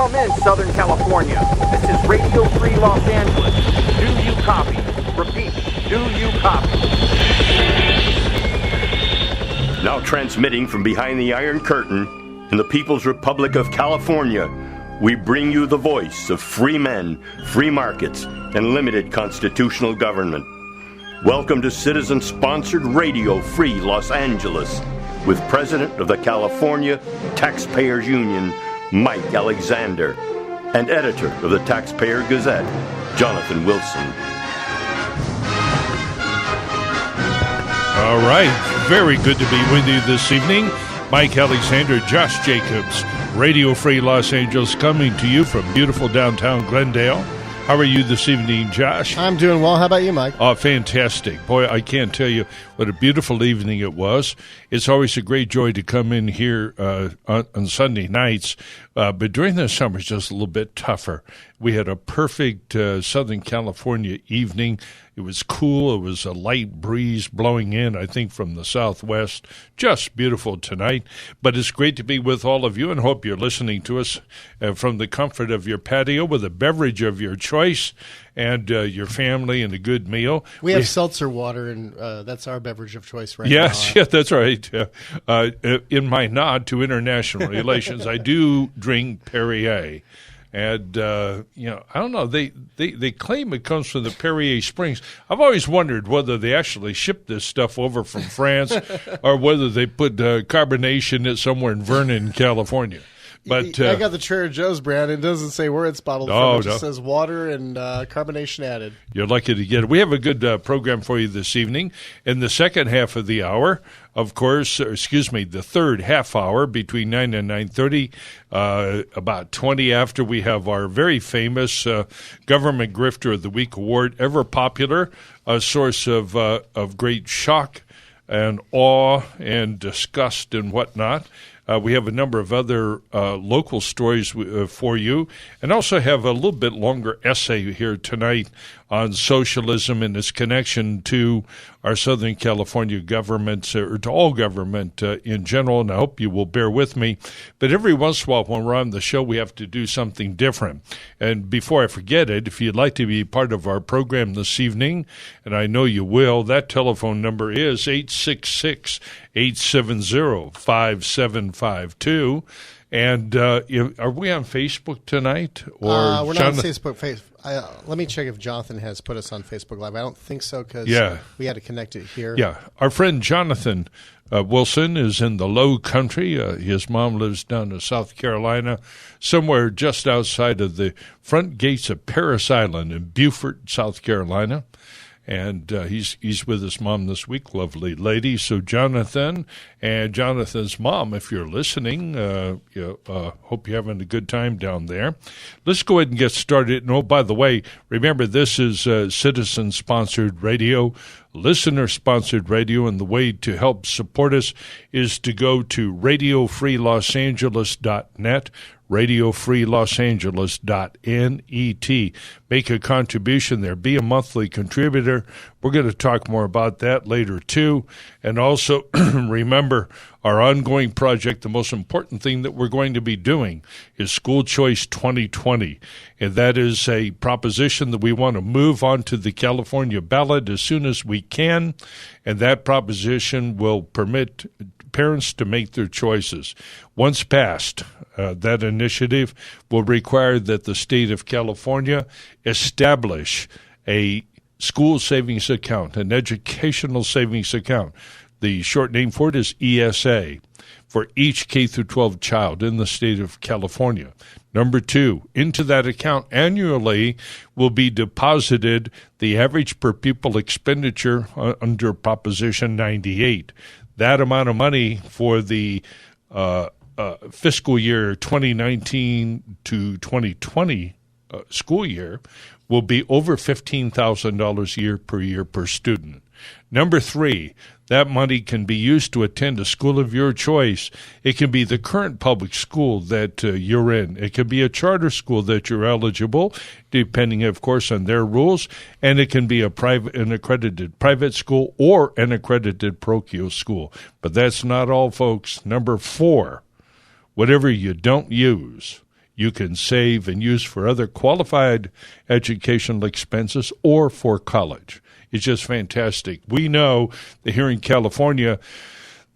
Come in, Southern California. This is Radio Free Los Angeles. Do you copy? Repeat, do you copy? Now transmitting from behind the Iron Curtain in the People's Republic of California, we bring you the voice of free men, free markets, and limited constitutional government. Welcome to citizen-sponsored Radio Free Los Angeles with President of the California Taxpayers Union, Mike Alexander, and editor of the Taxpayer Gazette, Jonathan Wilson. All right, very good to be with you this evening. Mike Alexander, Josh Jacobs, Radio Free Los Angeles, coming to you from beautiful downtown Glendale. How are you this evening, Josh? I'm doing well. How about you, Mike? Oh, fantastic. Boy, I can't tell you what a beautiful evening it was. It's always a great joy to come in here on Sunday nights, but during the summer it's just a little bit tougher. We had a perfect Southern California evening. It was cool. It was a light breeze blowing in, I think, from the southwest. Just beautiful tonight. But it's great to be with all of you, and hope you're listening to us from the comfort of your patio with a beverage of your choice and your family and a good meal. We have seltzer water, and that's our beverage of choice right now. Yes, yeah, that's right. In my nod to international relations, I do drink Perrier. And, I don't know, they claim it comes from the Perrier Springs. I've always wondered whether they actually ship this stuff over from France or whether they put carbonation it somewhere in Vernon, California. But I got the Trader Joe's brand. It doesn't say where it's bottled from. It just says water and carbonation added. You're lucky to get it. We have a good program for you this evening. In the second half of the hour, of course, the third half hour between 9 and 9:30, about 20 after, we have our very famous Government Grifter of the Week award, ever popular, a source of great shock and awe and disgust and whatnot. We have a number of other local stories for you, and also have a little bit longer essay here tonight on socialism and its connection to our Southern California government, or to all government in general, and I hope you will bear with me. But every once in a while when we're on the show, we have to do something different. And before I forget it, if you'd like to be part of our program this evening, and I know you will, that telephone number is 866-870-5752. And are we on Facebook tonight? Or we're not on Facebook. Let me check if Jonathan has put us on Facebook Live. I don't think so, because we had to connect it here. Yeah. Our friend Jonathan Wilson is in the Low Country. His mom lives down in South Carolina, somewhere just outside of the front gates of Parris Island in Beaufort, South Carolina. And he's with his mom this week, lovely lady. So Jonathan and Jonathan's mom, if you're listening, hope you're having a good time down there. Let's go ahead and get started. And oh, by the way, remember this is citizen-sponsored radio, listener-sponsored radio, and the way to help support us is to go to radiofreelosangeles.net, radiofreelosangeles.net. Make a contribution there. Be a monthly contributor. We're going to talk more about that later, too. And also, remember, our ongoing project, the most important thing that we're going to be doing is School Choice 2020. And that is a proposition that we want to move on to the California ballot as soon as we can. And that proposition will permit parents to make their choices. Once passed, that initiative will require that the state of California establish a school savings account, an educational savings account. The short name for it is ESA, for each K-12 child in the state of California. Number two, into that account annually will be deposited the average per pupil expenditure under Proposition 98. That amount of money for the fiscal year 2019 to 2020 school year will be over $15,000 a year per student. Number three, that money can be used to attend a school of your choice. It can be the current public school that you're in. It can be a charter school that you're eligible, depending, of course, on their rules. And it can be an accredited private school or an accredited parochial school. But that's not all, folks. Number four, whatever you don't use, you can save and use for other qualified educational expenses or for college. It's just fantastic. We know that here in California,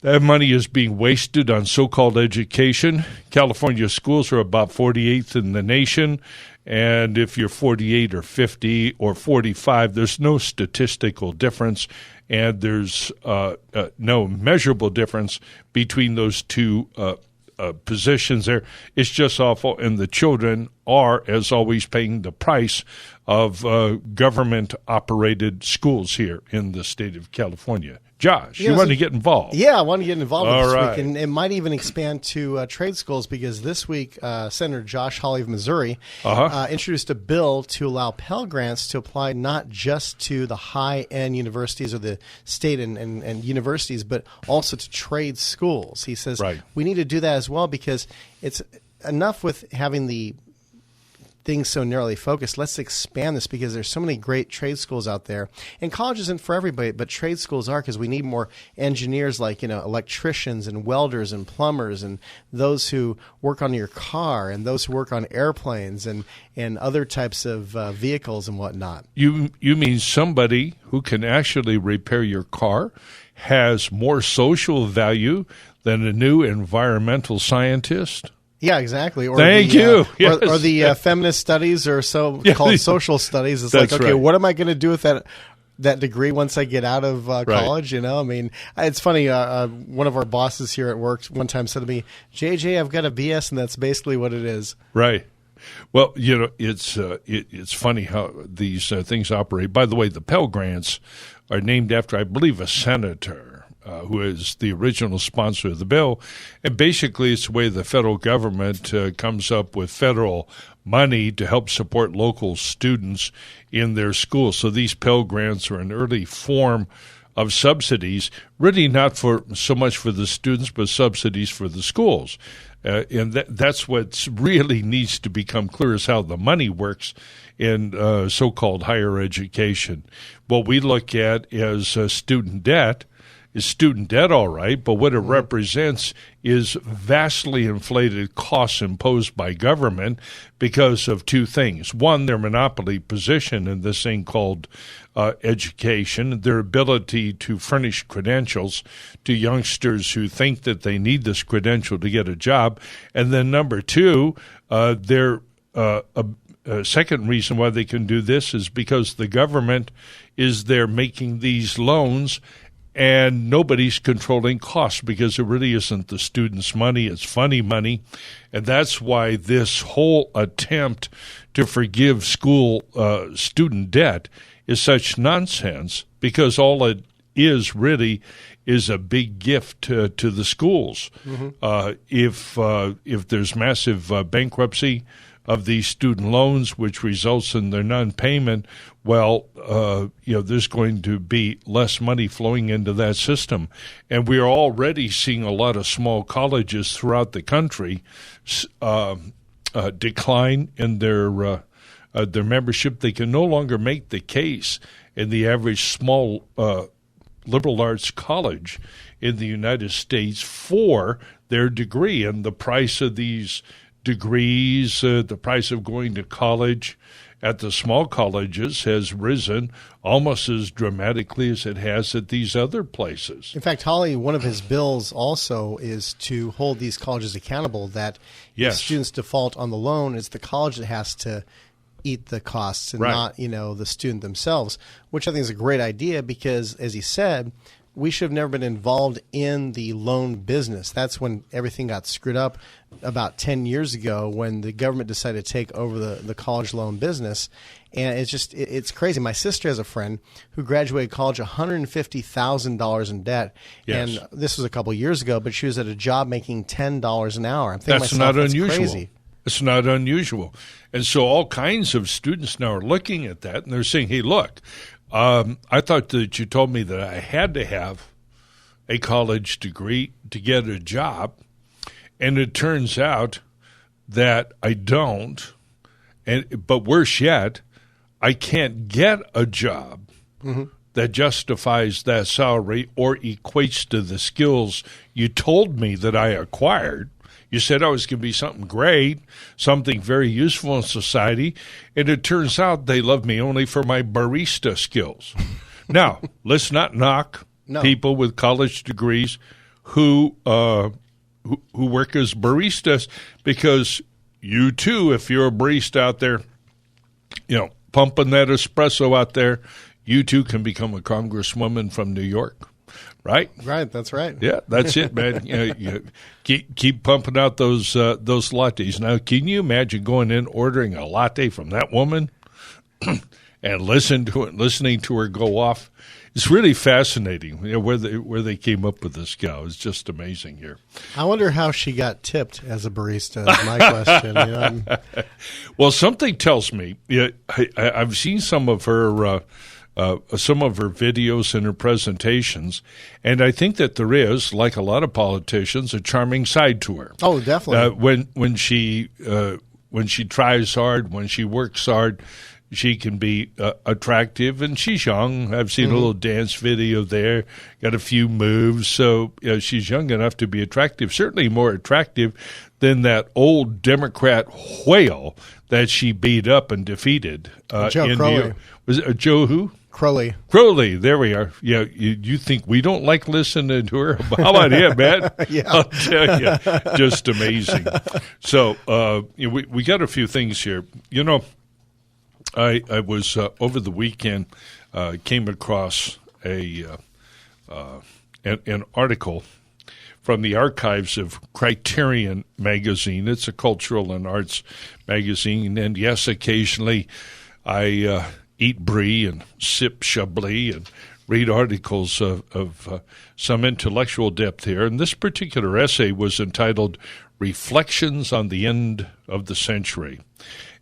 that money is being wasted on so-called education. California schools are about 48th in the nation, and if you're 48 or 50 or 45, there's no statistical difference, and there's no measurable difference between those two positions there. It's just awful, and the children are, as always, paying the price of government-operated schools here in the state of California. Josh, you want to get involved? Yeah, I want to get involved All this right. week, and it might even expand to trade schools because this week Senator Josh Hawley of Missouri introduced a bill to allow Pell Grants to apply not just to the high-end universities or the state and universities, but also to trade schools. He says we need to do that as well because it's enough with having the things so narrowly focused. Let's expand this because there's so many great trade schools out there. And college isn't for everybody, but trade schools are because we need more engineers like, electricians and welders and plumbers and those who work on your car and those who work on airplanes and other types of vehicles and whatnot. You mean somebody who can actually repair your car has more social value than a new environmental scientist? Yeah, exactly. Or Thank you. Yes. Or the feminist studies or so-called social studies. It's like, okay, what am I going to do with that degree once I get out of college? I mean, it's funny. One of our bosses here at work one time said to me, JJ, I've got a BS, and that's basically what it is. Right. Well, it's funny how these things operate. By the way, the Pell Grants are named after, I believe, a senator who is the original sponsor of the bill. And basically, it's the way the federal government comes up with federal money to help support local students in their schools. So these Pell Grants are an early form of subsidies, really not for so much for the students, but subsidies for the schools. And that's what really needs to become clear is how the money works in so-called higher education. What we look at as student debt is student debt, all right, but what it represents is vastly inflated costs imposed by government because of two things. One, their monopoly position in this thing called education, their ability to furnish credentials to youngsters who think that they need this credential to get a job. And then number two, their second reason why they can do this is because the government is there making these loans and nobody's controlling costs because it really isn't the student's money, it's funny money. And that's why this whole attempt to forgive school student debt is such nonsense because all it is really is a big gift to the schools. If there's massive bankruptcy of these student loans, which results in their non-payment, well, there's going to be less money flowing into that system. And we are already seeing a lot of small colleges throughout the country decline in their membership. They can no longer make the case in the average small liberal arts college in the United States for their degree. And the price of these degrees, the price of going to college at the small colleges has risen almost as dramatically as it has at these other places. In fact, Hawley, one of his bills also is to hold these colleges accountable that if students default on the loan, it's the college that has to eat the costs and not, the student themselves, which I think is a great idea because, as he said, we should have never been involved in the loan business. That's when everything got screwed up about 10 years ago when the government decided to take over the college loan business. And it's crazy. My sister has a friend who graduated college $150,000 in debt. Yes. And this was a couple years ago, but she was at a job making $10 an hour. I'm thinking that's not unusual. Crazy. It's not unusual. And so all kinds of students now are looking at that and they're saying, hey, look, I thought that you told me that I had to have a college degree to get a job, and it turns out that I don't. But worse yet, I can't get a job that justifies that salary or equates to the skills you told me that I acquired. You said I was going to be something great, something very useful in society, and it turns out they love me only for my barista skills. Now, let's not knock people with college degrees who work as baristas, because you too, if you're a barista out there, pumping that espresso out there, you too can become a congresswoman from New York, right? Right, that's right. Yeah, that's it, man. You keep pumping out those lattes. Now, can you imagine going in, ordering a latte from that woman, and listening to her go off? It's really fascinating where they came up with this gal. It's just amazing here. I wonder how she got tipped as a barista, is my question. Well, something tells me, I've seen some of her videos and her presentations, and I think that there is, like a lot of politicians, a charming side to her. Oh, definitely. When she tries hard, when she works hard, she can be attractive, and she's young. I've seen a little dance video there, got a few moves, so she's young enough to be attractive, certainly more attractive than that old Democrat whale that she beat up and defeated. Joe Crowley. Was it Joe who? Crowley. There we are. Yeah, you think we don't like listening to her? How about him, man? Yeah. I'll tell you, just amazing. So we got a few things here. I was over the weekend came across an article from the archives of Criterion magazine. It's a cultural and arts magazine, and yes, occasionally I eat brie and sip Chablis and read articles of some intellectual depth here. And this particular essay was entitled "Reflections on the End of the Century."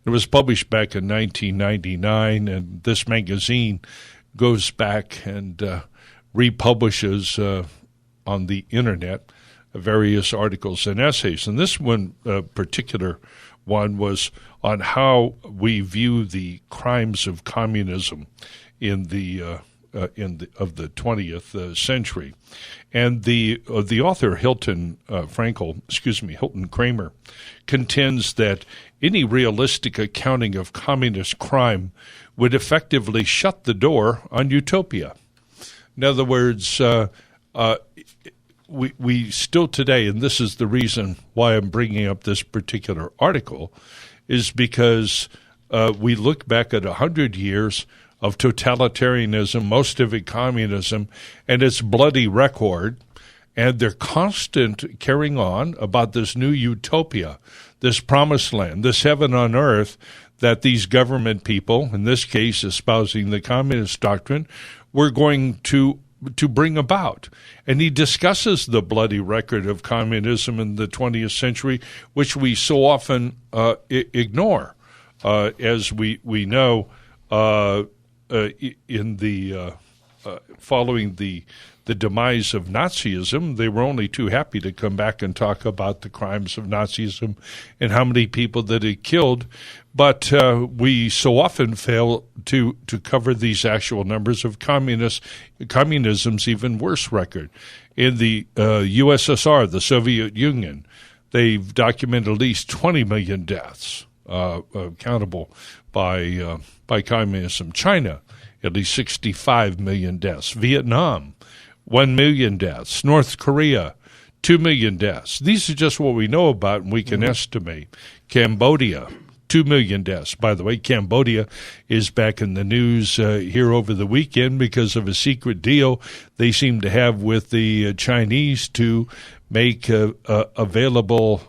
It was published back in 1999, and this magazine goes back and republishes on the Internet various articles and essays. And this one, particular one, was on how we view the crimes of communism of the 20th century. And the author Hilton Kramer contends that any realistic accounting of communist crime would effectively shut the door on utopia. In other words, we still today, and this is the reason why I'm bringing up this particular article, is because we look back at 100 years of totalitarianism, most of it communism, and its bloody record, and their constant carrying on about this new utopia, this promised land, this heaven on earth that these government people, in this case espousing the communist doctrine, were going to bring about. And he discusses the bloody record of communism in the 20th century, which we so often ignore. As we know, in the following the demise of Nazism, they were only too happy to come back and talk about the crimes of Nazism and how many people that it killed. But we so often fail to cover these actual numbers of communism's even worse record. In the USSR, the Soviet Union, they've documented at least 20 million deaths accountable by communism. China, at least 65 million deaths. Vietnam, 1 million deaths. North Korea, 2 million deaths. These are just what we know about and we can estimate. Cambodia, 2 million deaths. By the way, Cambodia is back in the news here over the weekend because of a secret deal they seem to have with the Chinese to make available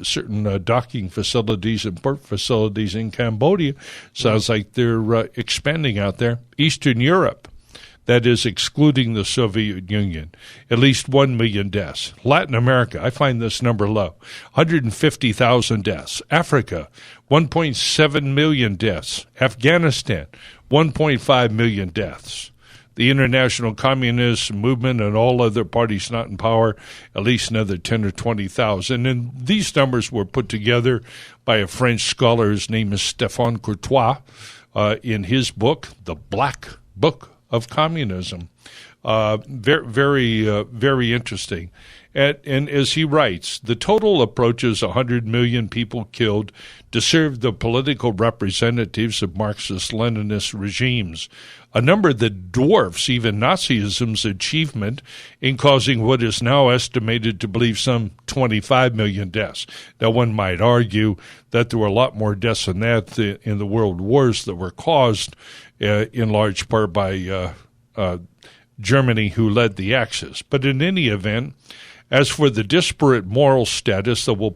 certain docking facilities and port facilities in Cambodia. Sounds like they're expanding out there. Eastern Europe, that is excluding the Soviet Union, at least 1 million deaths. Latin America, I find this number low, 150,000 deaths. Africa, 1.7 million deaths. Afghanistan, 1.5 million deaths. The international communist movement and all other parties not in power, at least another 10 or 20,000. And these numbers were put together by a French scholar. His name is Stéphane Courtois in his book, The Black Book of Communism. Very interesting. And as he writes, the total approaches 100 million people killed to serve the political representatives of Marxist-Leninist regimes, a number that dwarfs even Nazism's achievement in causing what is now estimated to believe some 25 million deaths. Now, one might argue that there were a lot more deaths than that in the world wars that were caused in large part by Germany, who led the Axis. But in any event, as for the disparate moral status that will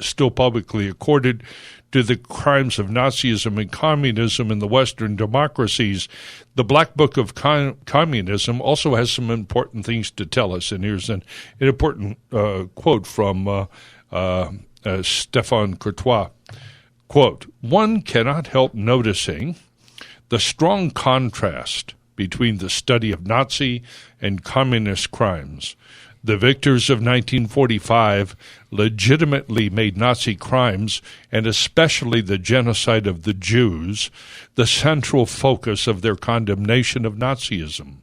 still publicly accorded to the crimes of Nazism and communism in the Western democracies, the Black Book of Communism also has some important things to tell us. And here's an important quote from Stéphane Courtois. Quote, "One cannot help noticing the strong contrast between the study of Nazi and communist crimes. The victors of 1945 legitimately made Nazi crimes, and especially the genocide of the Jews, the central focus of their condemnation of Nazism.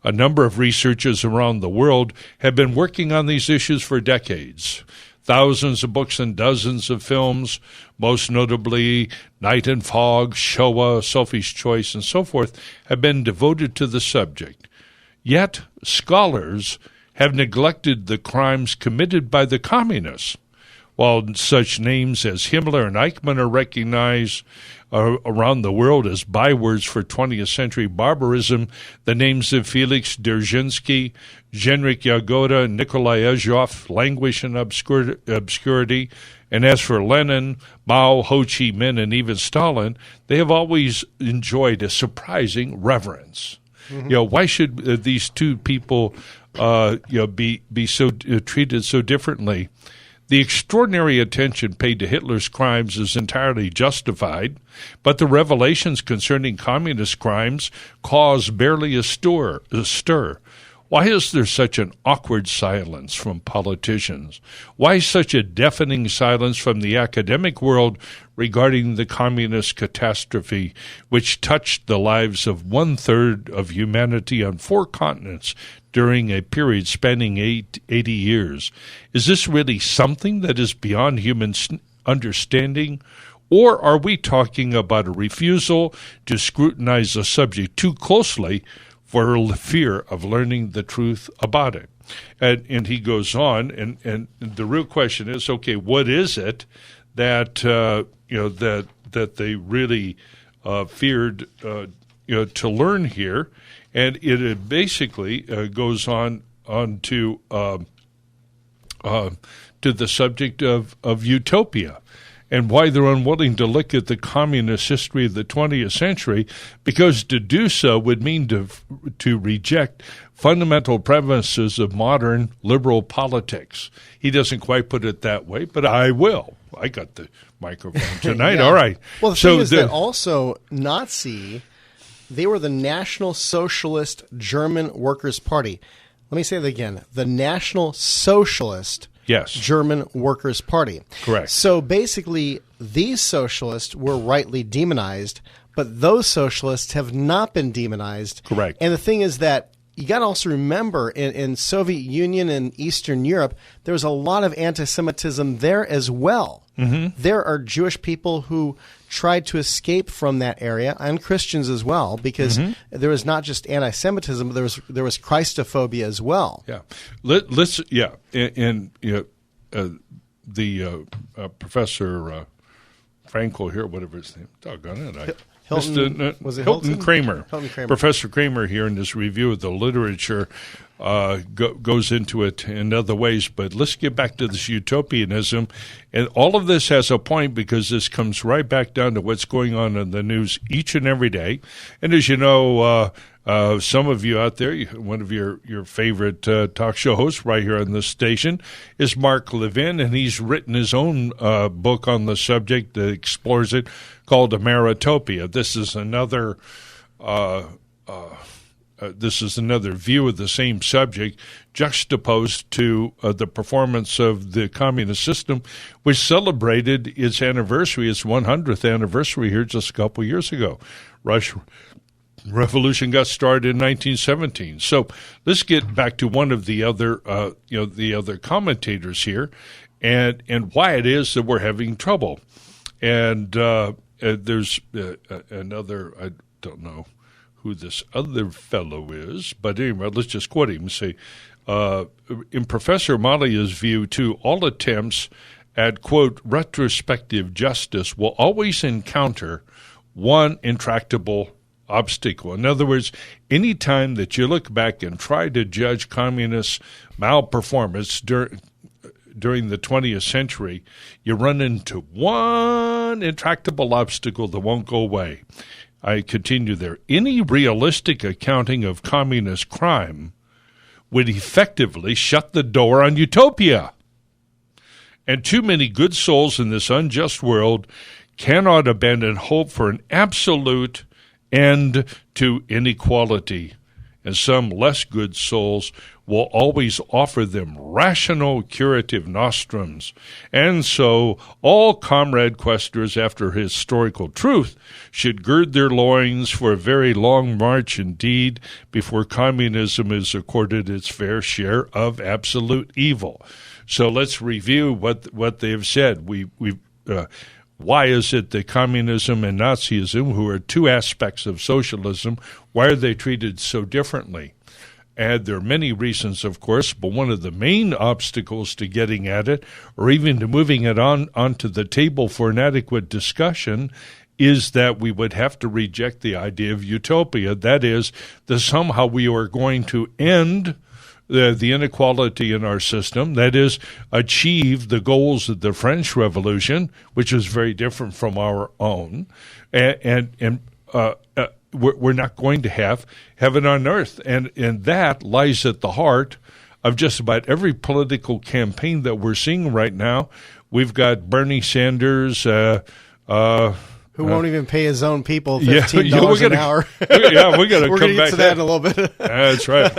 A number of researchers around the world have been working on these issues for decades. Thousands of books and dozens of films, most notably Night and Fog, Shoah, Sophie's Choice, and so forth, have been devoted to the subject. Yet scholars have neglected the crimes committed by the communists. While such names as Himmler and Eichmann are recognized around the world as bywords for 20th century barbarism, the names of Felix Dzerzhinsky, Genrikh Yagoda, and Nikolai Ezhov languish in obscurity. And as for Lenin, Mao, Ho Chi Minh, and even Stalin, they have always enjoyed a surprising reverence. Mm-hmm. Why should these two people be so treated so differently? The extraordinary attention paid to Hitler's crimes is entirely justified, but the revelations concerning communist crimes cause barely a stir. Why is there such an awkward silence from politicians? Why such a deafening silence from the academic world regarding the communist catastrophe, which touched the lives of 1/3 of humanity on 4 continents during a period spanning 80 years? Is this really something that is beyond human understanding? Or are we talking about a refusal to scrutinize the subject too closely for fear of learning the truth about it? And he goes on, and the real question is, okay, what is it that that they really feared to learn here? And it basically goes on to the subject of utopia, and why they're unwilling to look at the communist history of the 20th century, because to do so would mean to reject fundamental premises of modern liberal politics. He doesn't quite put it that way, but I will. I got the microphone tonight. Yeah. All right. Well, the thing is that also they were the National Socialist German Workers' Party. Let me say that again. The National Socialist German Workers' Party. Correct. So basically, these socialists were rightly demonized, but those socialists have not been demonized. Correct. And the thing is that you got to also remember in Soviet Union and Eastern Europe, there was a lot of anti-Semitism there as well. Mm-hmm. There are Jewish people who tried to escape from that area, and Christians as well, because there was not just anti-Semitism, but there was Christophobia as well. Yeah, the Professor Frankel here, whatever his name, doggone it, Hilton Kramer. Professor Kramer here in this review of the literature goes into it in other ways. But let's get back to this utopianism. And all of this has a point, because this comes right back down to what's going on in the news each and every day. And as you know, some of you out there, one of your favorite talk show hosts right here on this station is Mark Levin, and he's written his own book on the subject that explores it, called Ameritopia. This is another view of the same subject, juxtaposed to the performance of the communist system, which celebrated its 100th anniversary here just a couple years ago. revolution got started in 1917. So let's get back to one of the other, the other commentators here, and why it is that we're having trouble. And there's another, I don't know who this other fellow is, but anyway, let's just quote him and say, in Professor Malia's view, too, all attempts at, quote, retrospective justice will always encounter one intractable obstacle. In other words, any time that you look back and try to judge communist malperformance during the 20th century, you run into one intractable obstacle that won't go away. I continue there. Any realistic accounting of communist crime would effectively shut the door on utopia. And too many good souls in this unjust world cannot abandon hope for an absolute end to inequality. And some less good souls will always offer them rational curative nostrums. And so all comrade questers after historical truth should gird their loins for a very long march indeed before communism is accorded its fair share of absolute evil. So let's review what they have said. Why is it that communism and Nazism, who are two aspects of socialism, why are they treated so differently? And there are many reasons, of course, but one of the main obstacles to getting at it, or even to moving it onto the table for an adequate discussion, is that we would have to reject the idea of utopia. That is, that somehow we are going to end the inequality in our system, that is, achieve the goals of the French Revolution, which is very different from our own, and we're not going to have heaven on earth, and that lies at the heart of just about every political campaign that we're seeing right now. We've got Bernie Sanders, who won't even pay his own people $15 an hour. Yeah, we're going to come back get to that in a little bit. That's right.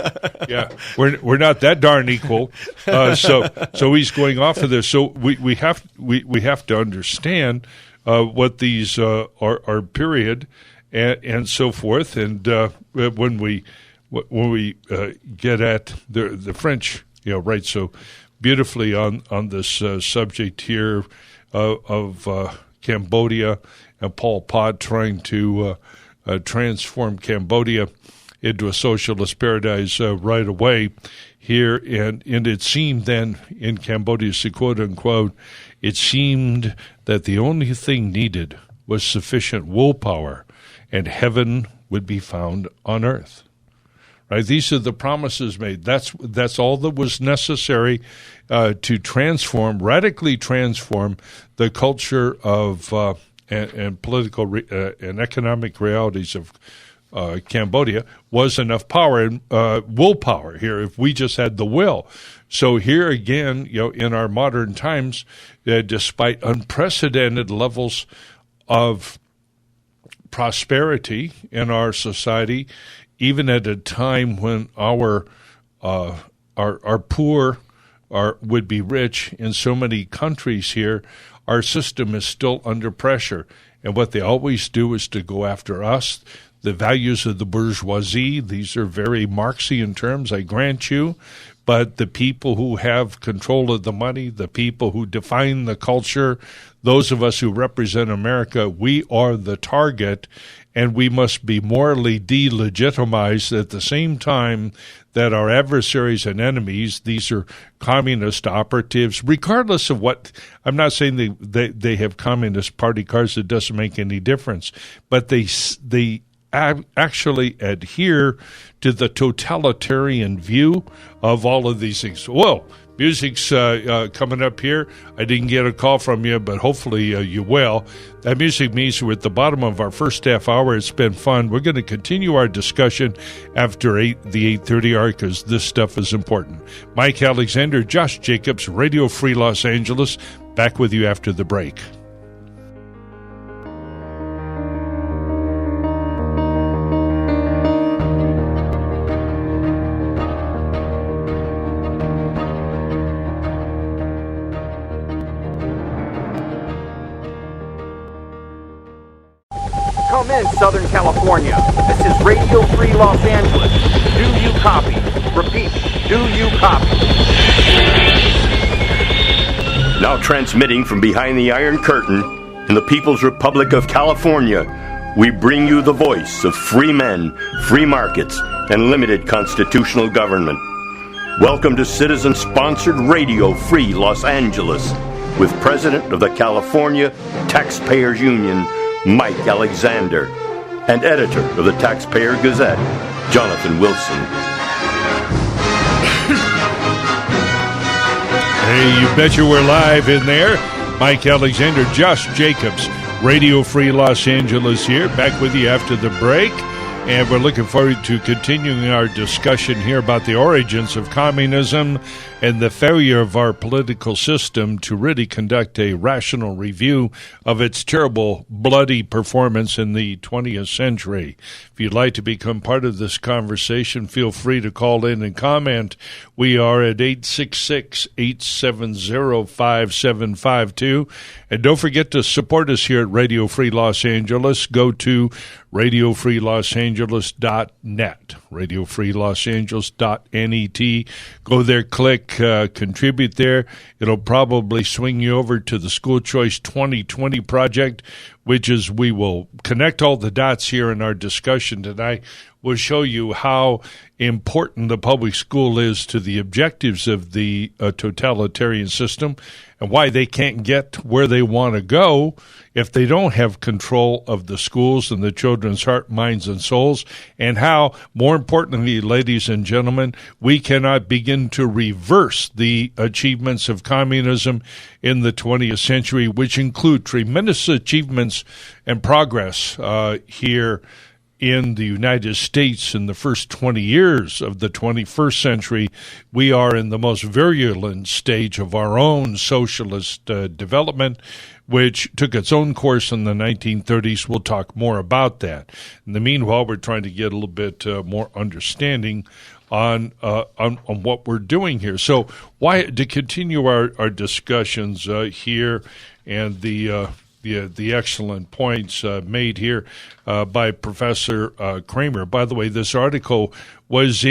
Yeah, we're not that darn equal. So he's going off of this. So we have to understand what these are. Period, and so forth. And when we get at the French, write so beautifully on this subject here of Cambodia. And Pol Pot trying to transform Cambodia into a socialist paradise right away here. And it seemed then in Cambodia, quote unquote, it seemed that the only thing needed was sufficient willpower and heaven would be found on earth. Right? These are the promises made. That's all that was necessary to radically transform the culture of and political and economic realities of Cambodia was enough power and willpower here if we just had the will. So here again, in our modern times, despite unprecedented levels of prosperity in our society, even at a time when our poor would be rich in so many countries here, our system is still under pressure. And what they always do is to go after us, the values of the bourgeoisie. These are very Marxian terms, I grant you. But the people who have control of the money, the people who define the culture, those of us who represent America, we are the target, and we must be morally delegitimized at the same time that our adversaries and enemies, these are communist operatives, regardless of what, I'm not saying they have Communist Party cards, it doesn't make any difference, but they actually adhere to the totalitarian view of all of these things. Whoa, music's coming up here. I didn't get a call from you, but hopefully you will. That music means we're at the bottom of our first half hour. It's been fun. We're going to continue our discussion after the 8:30 hour because this stuff is important. Mike Alexander, Josh Jacobs, Radio Free Los Angeles. Back with you after the break. Come in, Southern California. This is Radio Free Los Angeles. Do you copy? Repeat, do you copy? Now transmitting from behind the Iron Curtain in the People's Republic of California, we bring you the voice of free men, free markets, and limited constitutional government. Welcome to citizen-sponsored Radio Free Los Angeles with President of the California Taxpayers Union, Mike Alexander, and editor of the Taxpayer Gazette, Jonathan Wilson. Hey, you betcha we're live in there. Mike Alexander, Josh Jacobs, Radio Free Los Angeles here, back with you after the break. And we're looking forward to continuing our discussion here about the origins of communism and the failure of our political system to really conduct a rational review of its terrible, bloody performance in the 20th century. If you'd like to become part of this conversation, feel free to call in and comment. We are at 866-870-5752. And don't forget to support us here at Radio Free Los Angeles. Go to RadioFreeLosAngeles.net, RadioFreeLosAngeles.net. Go there, click contribute there. It'll probably swing you over to the School Choice 2020 project, which is we will connect all the dots here in our discussion tonight. We'll show you how important the public school is to the objectives of the totalitarian system and why they can't get where they want to go if they don't have control of the schools and the children's heart, minds, and souls, and how, more importantly, ladies and gentlemen, we cannot begin to reverse the achievements of communism in the 20th century, which include tremendous achievements and progress here in the United States in the first 20 years of the 21st century. We are in the most virulent stage of our own socialist development, which took its own course in the 1930s. We'll talk more about that. In the meanwhile, we're trying to get a little bit more understanding on what we're doing here. So why to continue our discussions here and the excellent points made here by Professor Kramer. By the way, this article was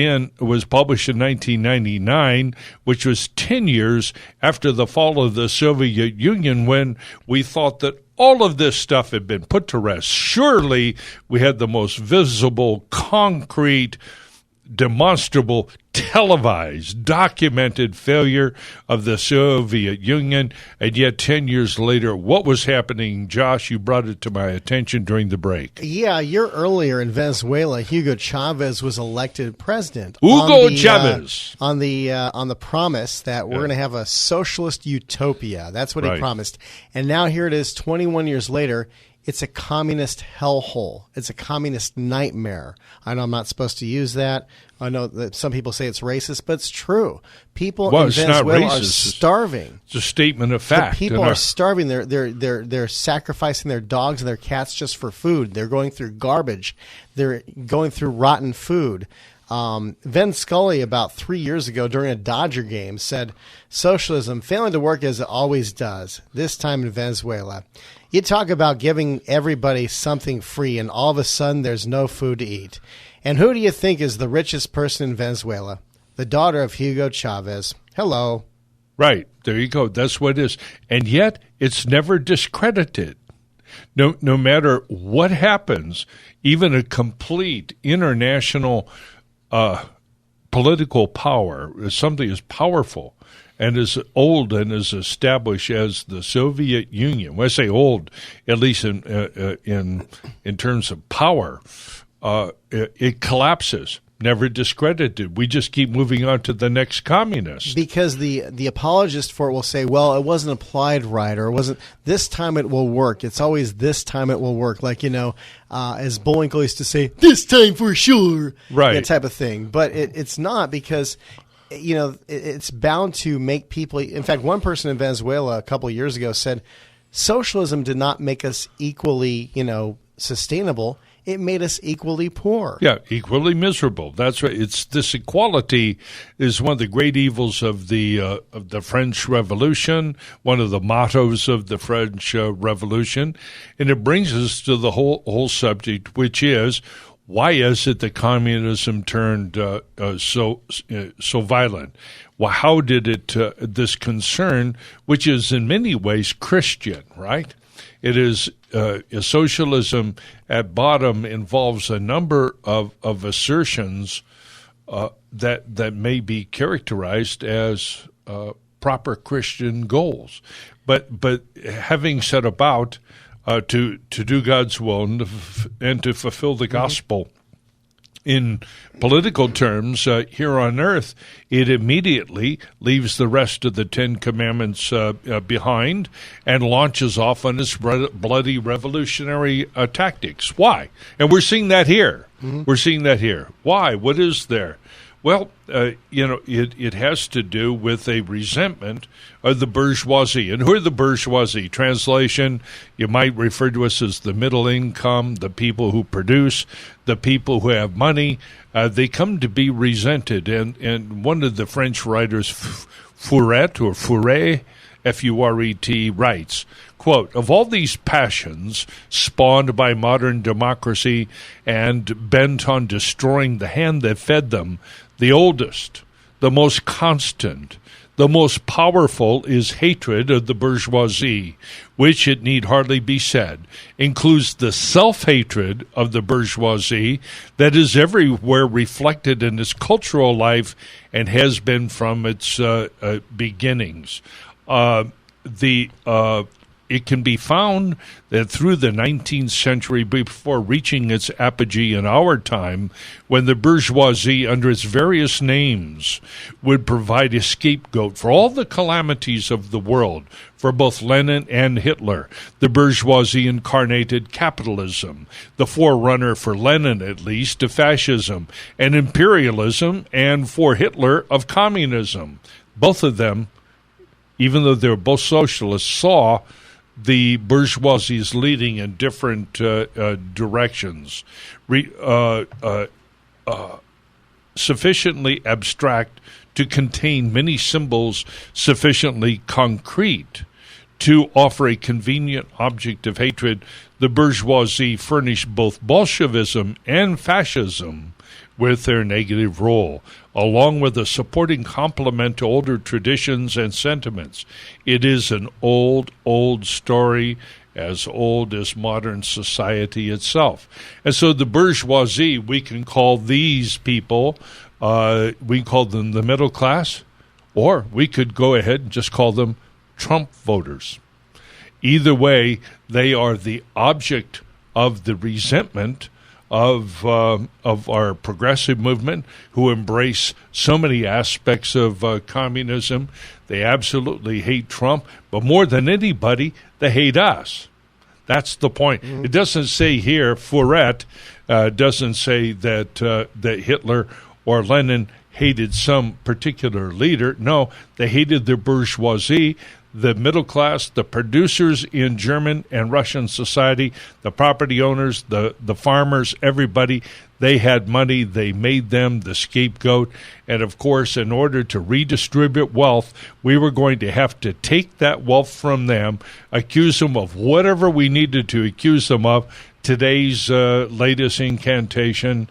published in 1999, which was 10 years after the fall of the Soviet Union, when we thought that all of this stuff had been put to rest. Surely we had the most visible, concrete, demonstrable, televised, documented failure of the Soviet Union, and yet 10 years later, what was happening? Josh, you brought it to my attention during the break. Yeah, a year earlier in Venezuela, Hugo Chavez was elected president. Chavez on the promise that we're going to have a socialist utopia. That's what he promised, and now here it is, 21 years later. It's a communist hellhole. It's a communist nightmare. I know I'm not supposed to use that. I know that some people say it's racist, but it's true. People in Venezuela are starving. It's a statement of fact. The people are starving. They're sacrificing their dogs and their cats just for food. They're going through garbage. They're going through rotten food. Vin Scully, about 3 years ago during a Dodger game, said, "Socialism failing to work as it always does, this time in Venezuela. You talk about giving everybody something free, and all of a sudden there's no food to eat. And who do you think is the richest person in Venezuela? The daughter of Hugo Chavez. Hello." Right. There you go. That's what it is. And yet it's never discredited. No matter what happens, even a complete international political power, something as powerful and as old and as established as the Soviet Union. When I say old, at least in terms of power, it collapses. Never discredited. We just keep moving on to the next communist. Because the apologist for it will say, well, it wasn't applied right, or it wasn't, this time it will work. It's always this time it will work. Like, as Bullwinkle used to say, this time for sure. Right. That type of thing. But it's not, because, it's bound to make people. In fact, one person in Venezuela a couple of years ago said, socialism did not make us equally, sustainable. it made us equally poor. Yeah, equally miserable. That's right. It's this equality is one of the great evils of the French Revolution, one of the mottos of the French Revolution, and it brings us to the whole subject, which is, why is it that communism turned so violent? Well, how did it this concern, which is in many ways Christian, right? It is socialism at bottom involves a number of assertions that may be characterized as proper Christian goals, but having set about to do God's will and to fulfill the gospel in political terms here on earth, it immediately leaves the rest of the Ten Commandments behind and launches off on its bloody revolutionary tactics. Why? And we're seeing that here. We're seeing that here. Why? What is there? Well, it has to do with a resentment of the bourgeoisie. And who are the bourgeoisie? Translation, you might refer to us as the middle income, the people who produce, the people who have money. They come to be resented. And one of the French writers, Furet, F-U-R-E-T, writes, quote, of all these passions spawned by modern democracy and bent on destroying the hand that fed them, the oldest, the most constant, the most powerful is hatred of the bourgeoisie, which, it need hardly be said, includes the self-hatred of the bourgeoisie that is everywhere reflected in its cultural life and has been from its beginnings. It can be found that through the 19th century, before reaching its apogee in our time, when the bourgeoisie, under its various names, would provide a scapegoat for all the calamities of the world, for both Lenin and Hitler. The bourgeoisie incarnated capitalism, the forerunner for Lenin, at least, to fascism, and imperialism, and for Hitler, of communism. Both of them, even though they were both socialists, saw the bourgeoisie is leading in different directions, sufficiently abstract to contain many symbols sufficiently concrete to offer a convenient object of hatred. The bourgeoisie furnished both Bolshevism and fascism with their negative role, along with a supporting complement to older traditions and sentiments. It is an old story, as old as modern society itself. And so the bourgeoisie, we can call these people, we call them the middle class, or we could go ahead and just call them Trump voters. Either way, they are the object of the resentment of our progressive movement, who embrace so many aspects of communism. They absolutely hate Trump, but more than anybody, they hate us. That's the point. It doesn't say here, Furet doesn't say that Hitler or Lenin hated some particular leader. No, they hated the bourgeoisie, the middle class, the producers in German and Russian society, the property owners, the farmers, everybody. They had money. They made them the scapegoat. And, of course, in order to redistribute wealth, we were going to have to take that wealth from them, accuse them of whatever we needed to accuse them of. Today's latest incantation,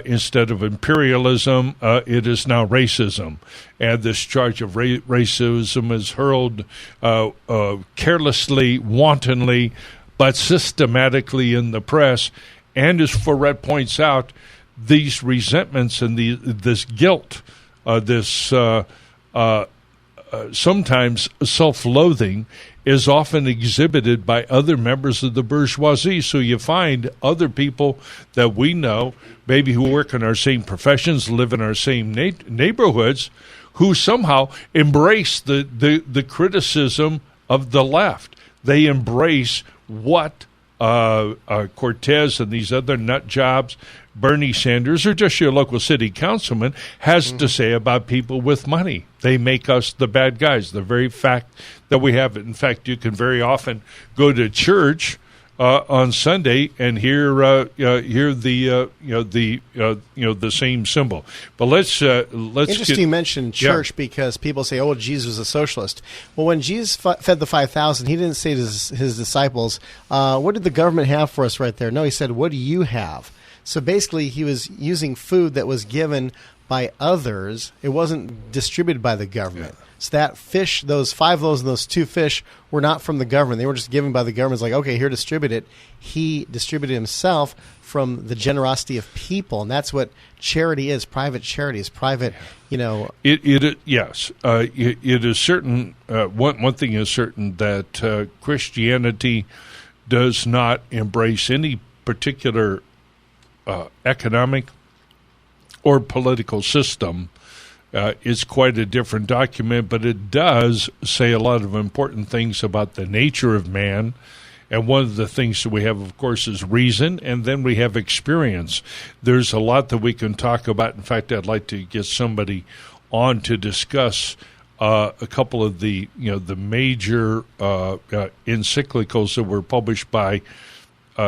instead of imperialism, it is now racism. And this charge of racism is hurled carelessly, wantonly, but systematically in the press. And as Furet points out, these resentments and this guilt, sometimes self-loathing, is often exhibited by other members of the bourgeoisie. So you find other people that we know, maybe who work in our same professions, live in our same neighborhoods, who somehow embrace the criticism of the left. They embrace what Cortez and these other nut jobs, Bernie Sanders, or just your local city councilman, has to say about people with money. They make us the bad guys, the very fact that we have it. In fact, you can very often go to church on Sunday and hear the the same symbol. But let's interesting you mentioned church because people say, "Oh, Jesus was a socialist." Well, when Jesus fed the 5,000, he didn't say to his disciples, "What did the government have for us right there?" No, he said, "What do you have?" So basically, he was using food that was given by others. It wasn't distributed by the government. Yeah. So that fish, those 5 loaves and those 2 fish, were not from the government. They were just given by the government. It's like, okay, here, distribute it. He distributed himself from the generosity of people, and that's what charity is. Private charity is private. It is certain. One thing is certain that Christianity does not embrace any particular economic or political system. It's quite a different document, but it does say a lot of important things about the nature of man. And one of the things that we have, of course, is reason, and then we have experience. There's a lot that we can talk about. In fact, I'd like to get somebody on to discuss a couple of the major encyclicals that were published by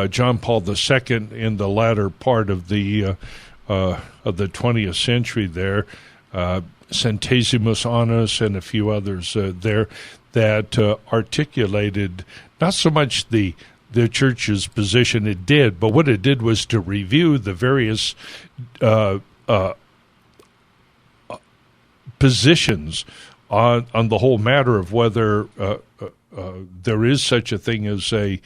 John Paul II in the latter part of the 20th century there, Centesimus Annus and a few others there that articulated not so much the church's position it did, but what it did was to review the various positions on the whole matter of whether there is such a thing as a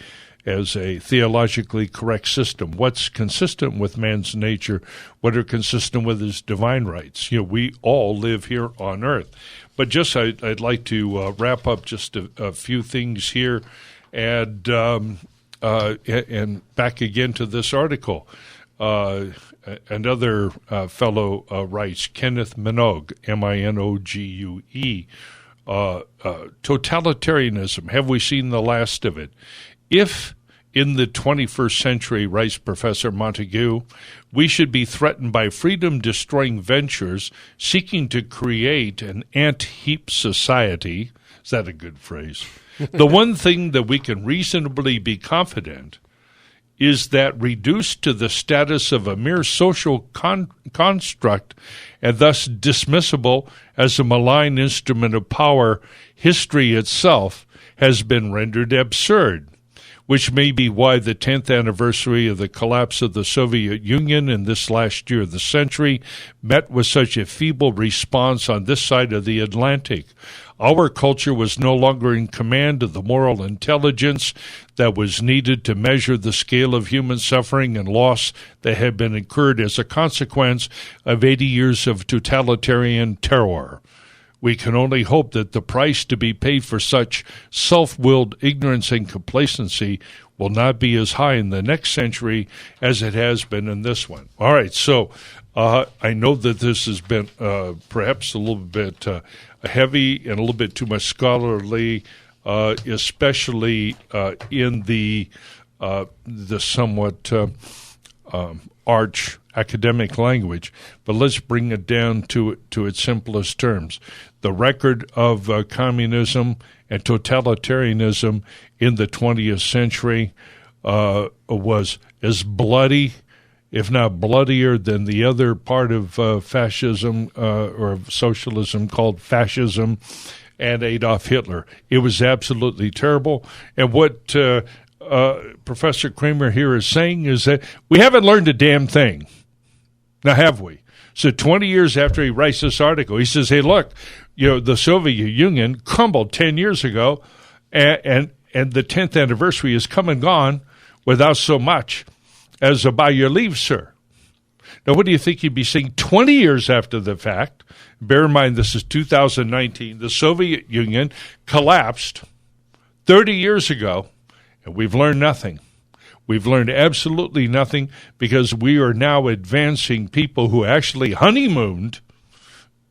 theologically correct system, what's consistent with man's nature, what are consistent with his divine rights. We all live here on earth. But just I'd like to wrap up just a few things here and back again to this article. Another fellow writes, Kenneth Minogue, Minogue, totalitarianism, have we seen the last of it? If in the 21st century, writes Professor Montague, we should be threatened by freedom-destroying ventures seeking to create an ant-heap society, is that a good phrase? The one thing that we can reasonably be confident is that reduced to the status of a mere social construct and thus dismissible as a malign instrument of power, history itself has been rendered absurd, which may be why the 10th anniversary of the collapse of the Soviet Union in this last year of the century met with such a feeble response on this side of the Atlantic. Our culture was no longer in command of the moral intelligence that was needed to measure the scale of human suffering and loss that had been incurred as a consequence of 80 years of totalitarian terror. We can only hope that the price to be paid for such self-willed ignorance and complacency will not be as high in the next century as it has been in this one. All right, so I know that this has been perhaps a little bit heavy and a little bit too much scholarly, especially in the somewhat arch academic language, but let's bring it down to its simplest terms. The record of communism and totalitarianism in the 20th century was as bloody, if not bloodier, than the other part of fascism or socialism called fascism and Adolf Hitler. It was absolutely terrible. And what Professor Kramer here is saying is that we haven't learned a damn thing. Now, have we? So 20 years after he writes this article, he says, hey, look, the Soviet Union crumbled 10 years ago, and the 10th anniversary has come and gone without so much as a by your leave, sir. Now, what do you think he'd be saying 20 years after the fact? Bear in mind, this is 2019. The Soviet Union collapsed 30 years ago, and we've learned nothing. We've learned absolutely nothing because we are now advancing people who actually honeymooned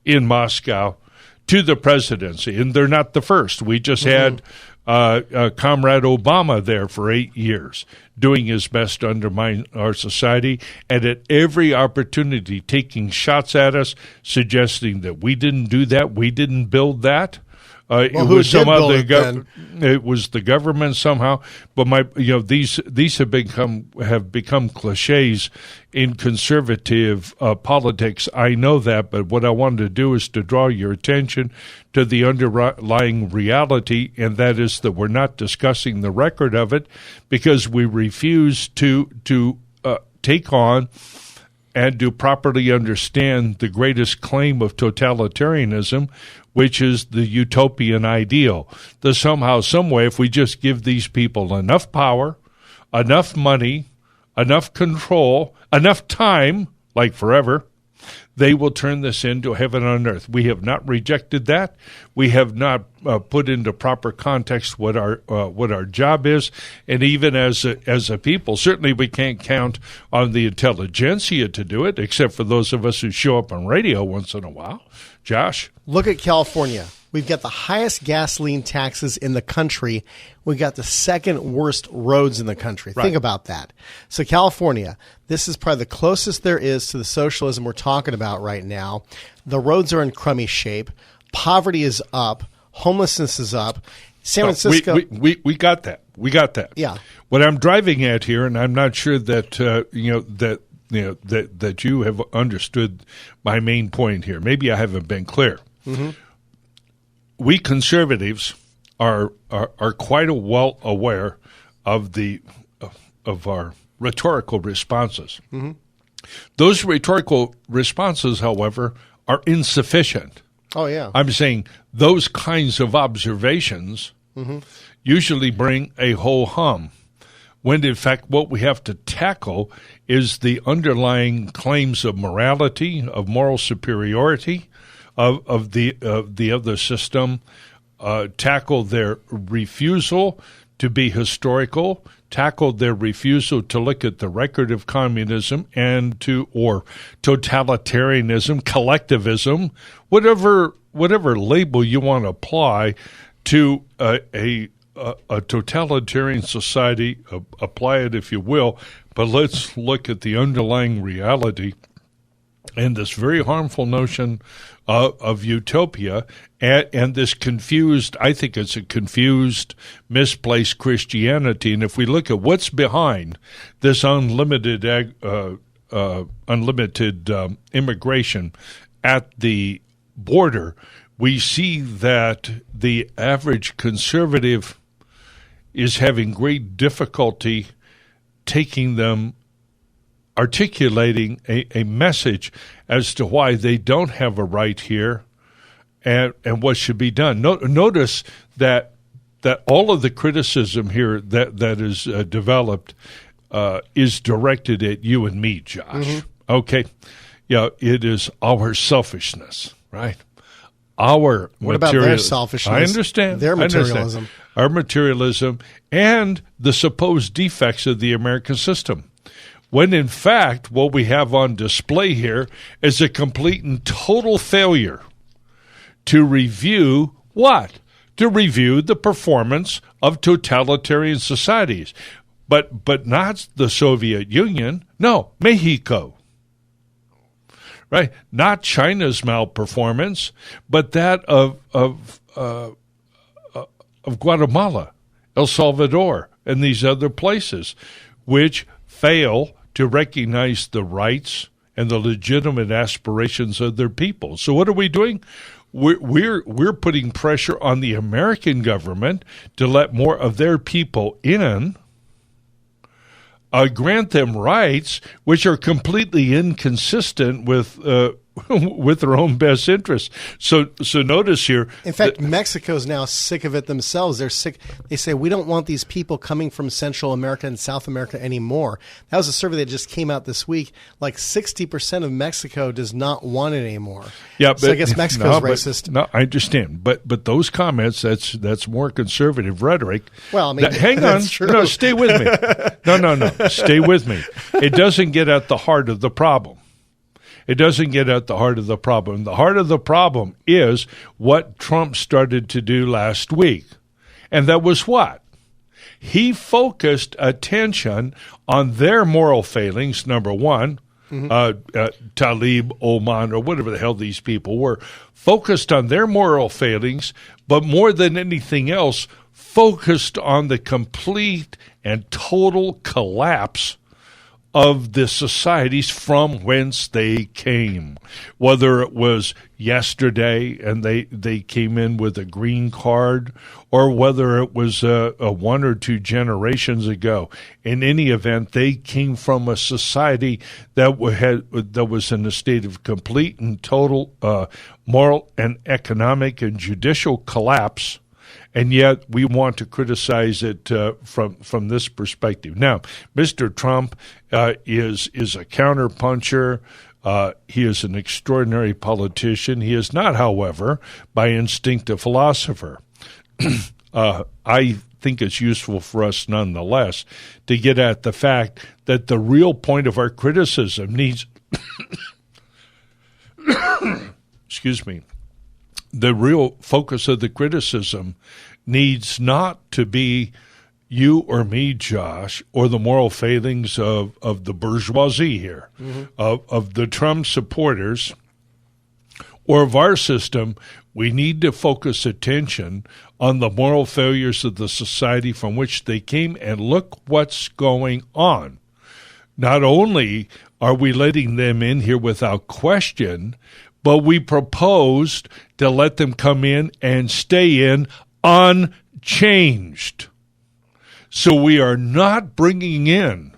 in Moscow to the presidency, and they're not the first. We just had Comrade Obama there for 8 years, doing his best to undermine our society, and at every opportunity taking shots at us, suggesting that we didn't do that, we didn't build that. Well, who was did build it other it was the government somehow. But these have become cliches in conservative politics. I know that, but what I wanted to do is to draw your attention to the underlying reality, and that is that we're not discussing the record of it because we refuse to take on and to properly understand the greatest claim of totalitarianism, which is the utopian ideal. That somehow, some way, if we just give these people enough power, enough money, enough control, enough time, like forever, they will turn this into heaven on earth. We have not rejected that. We have not put into proper context what our job is, and even as a people, certainly we can't count on the intelligentsia to do it, except for those of us who show up on radio once in a while. Josh? Look at California. We've got the highest gasoline taxes in the country. We've got the second worst roads in the country. Right. Think about that. So California, this is probably the closest there is to the socialism we're talking about right now. The roads are in crummy shape. Poverty is up. Homelessness is up. San Francisco. We got that. We got that. Yeah. What I'm driving at here, and I'm not sure that that you have understood my main point here. Maybe I haven't been clear. Mm-hmm. We conservatives are quite well aware of our rhetorical responses. Mm-hmm. Those rhetorical responses, however, are insufficient. Oh, yeah. I'm saying those kinds of observations usually bring a ho-hum, when in fact what we have to tackle is the underlying claims of morality, of moral superiority, of the other system, tackle their refusal to be historical, tackle their refusal to look at the record of communism or totalitarianism, collectivism, whatever label you want to apply to a totalitarian society, apply it if you will, but let's look at the underlying reality and this very harmful notion of utopia and this confused, I think it's a confused, misplaced Christianity. And if we look at what's behind this unlimited immigration at the border, we see that the average conservative is having great difficulty articulating a message as to why they don't have a right here and what should be done. Notice that all of the criticism here that is developed is directed at you and me, Josh. Mm-hmm. Okay? Yeah, it is our selfishness, right? What about their selfishness? I understand. Their materialism. Our materialism and the supposed defects of the American system. When in fact, what we have on display here is a complete and total failure to review what? To review the performance of totalitarian societies. But not the Soviet Union. No, Mexico. Right? Not China's malperformance, but that of Guatemala, El Salvador, and these other places, which fail to recognize the rights and the legitimate aspirations of their people. So what are we doing? We're putting pressure on the American government to let more of their people in, grant them rights which are completely inconsistent with their own best interests. So notice here. In fact, Mexico's now sick of it themselves. They're sick. They say, we don't want these people coming from Central America and South America anymore. That was a survey that just came out this week. Like 60% of Mexico does not want it anymore. Yeah, so I guess Mexico's racist. No, I understand. But those comments, that's more conservative rhetoric. Well, I mean, hang on. True. No, stay with me. No. Stay with me. It doesn't get at the heart of the problem. It doesn't get at the heart of the problem. The heart of the problem is what Trump started to do last week. And that was what? He focused attention on their moral failings, number one, Talib, Oman, or whatever the hell these people were, focused on their moral failings, but more than anything else, focused on the complete and total collapse of the societies from whence they came. Whether it was yesterday and they came in with a green card, or whether it was a 1 or 2 generations ago. In any event, they came from a society that was in a state of complete and total moral and economic and judicial collapse. And yet we want to criticize it from this perspective. Now, Mr. Trump is a counterpuncher. He is an extraordinary politician. He is not, however, by instinct a philosopher. I think it's useful for us nonetheless to get at the fact that the real point of our criticism needs excuse me. The real focus of the criticism needs not to be you or me, Josh, or the moral failings of the bourgeoisie here, of the Trump supporters, or of our system. We need to focus attention on the moral failures of the society from which they came, and look what's going on. Not only are we letting them in here without question, but we proposed to let them come in and stay in unchanged. So we are not bringing in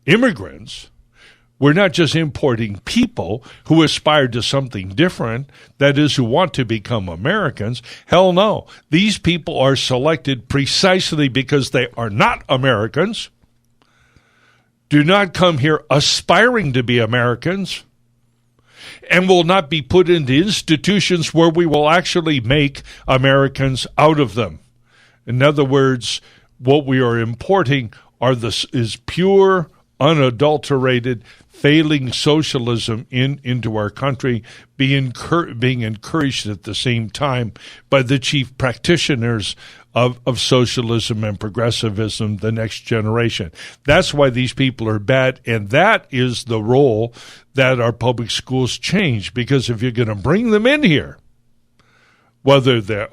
immigrants. We're not just importing people who aspire to something different, that is, who want to become Americans. Hell no. These people are selected precisely because they are not Americans, do not come here aspiring to be Americans, and will not be put into institutions where we will actually make Americans out of them. In other words, what we are importing is pure, unadulterated, failing socialism into our country, being encouraged at the same time by the chief practitioners of socialism and progressivism, the next generation. That's why these people are bad, and that is the role that our public schools change, because if you're going to bring them in here, whether they're,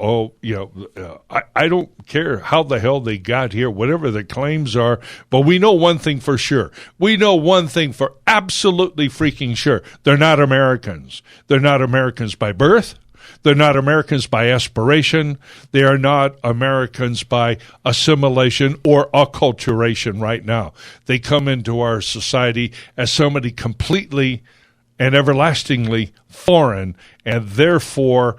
I don't care how the hell they got here, whatever the claims are, but we know one thing for sure. We know one thing for absolutely freaking sure. They're not Americans. They're not Americans by birth. They're not Americans by aspiration. They are not Americans by assimilation or acculturation right now. They come into our society as somebody completely and everlastingly foreign, and therefore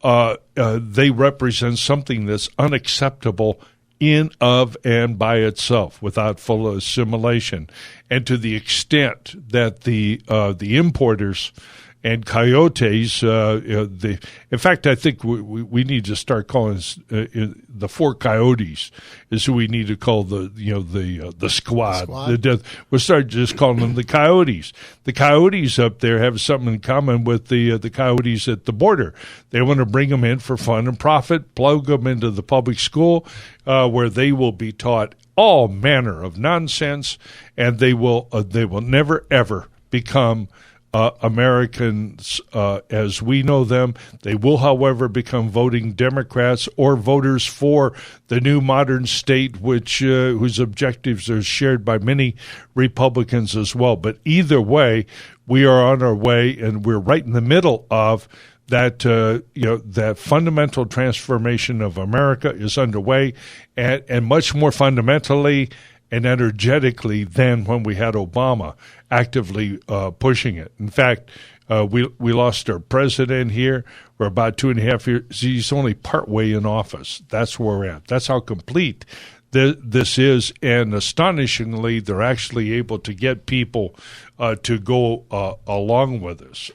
they represent something that's unacceptable in, of, and by itself without full assimilation. And to the extent that the importers and coyotes, in fact, I think we need to start calling the 4 coyotes is who we need to call the squad. We'll start just calling them the coyotes. The coyotes up there have something in common with the coyotes at the border. They want to bring them in for fun and profit, plug them into the public school where they will be taught all manner of nonsense, and they will never ever become Americans as we know them. They will, however, become voting Democrats or voters for the new modern state, whose objectives are shared by many Republicans as well. But either way, we are on our way, and we're right in the middle of that. That fundamental transformation of America is underway, and much more fundamentally and energetically than when we had Obama actively pushing it. In fact, we lost our president here. We're about 2.5 years. He's only partway in office. That's where we're at. That's how complete this is. And astonishingly, they're actually able to get people to go along with us.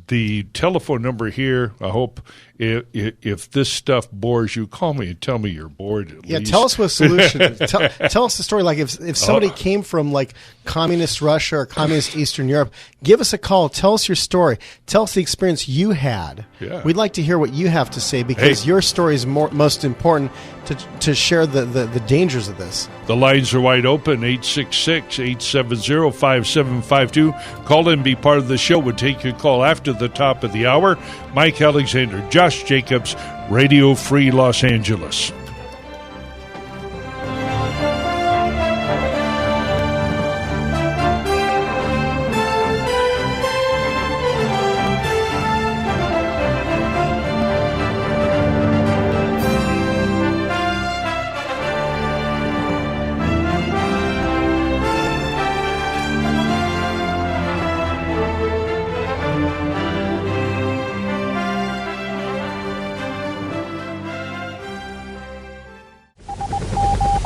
The telephone number here, I hope, if this stuff bores you, call me and tell me you're bored at least. Tell us what solution. tell us the story. Like if somebody came from like communist Russia or communist Eastern Europe, give us a call. Tell us your story. Tell us the experience you had. Yeah. We'd like to hear what you have to say because your story is most important to share the dangers of this. The lines are wide open, 866-870-5752. Call in, be part of the show. We'll take your call after the top of the hour. Mike Alexander, Josh Jacobs, Radio Free Los Angeles.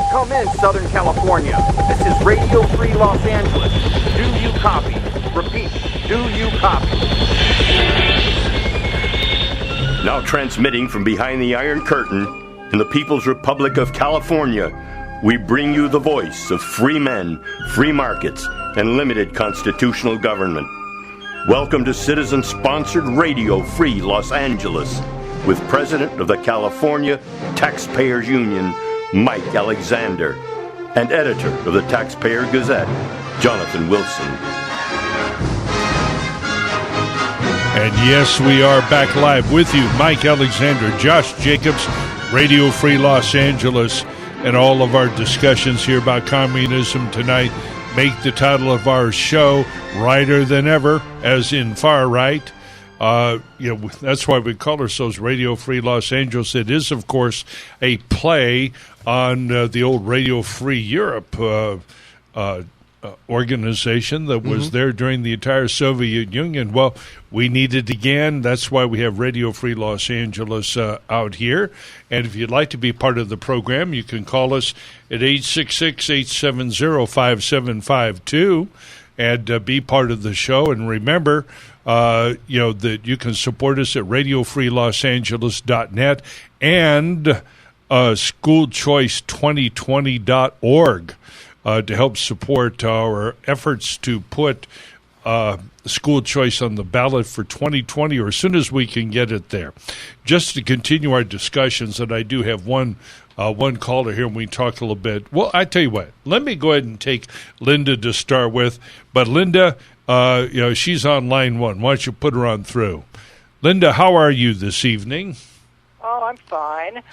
Come in, Southern California. This is Radio Free Los Angeles. Do you copy? Repeat, do you copy? Now transmitting from behind the Iron Curtain in the People's Republic of California, we bring you the voice of free men, free markets, and limited constitutional government. Welcome to citizen-sponsored Radio Free Los Angeles with President of the California Taxpayers Union, Mike Alexander, and editor of the Taxpayer Gazette, Jonathan Wilson. And yes, we are back live with you, Mike Alexander, Josh Jacobs, Radio Free Los Angeles, and all of our discussions here about communism tonight make the title of our show Righter Than Ever, as in far right. That's why we call ourselves Radio Free Los Angeles. It is, of course, a play on the old Radio Free Europe organization that was there during the entire Soviet Union. Well, we need it again. That's why we have Radio Free Los Angeles out here. And if you'd like to be part of the program, you can call us at 866-870-5752 and be part of the show. And remember, that you can support us at radiofreelosangeles.net and schoolchoice2020.org to help support our efforts to put school choice on the ballot for 2020 or as soon as we can get it there. Just to continue our discussions, and I do have one caller here, and we talk a little bit. Well, I tell you what, let me go ahead and take Linda to start with. But Linda, she's on line one. Why don't you put her on through? Linda, how are you this evening? Oh, I'm fine.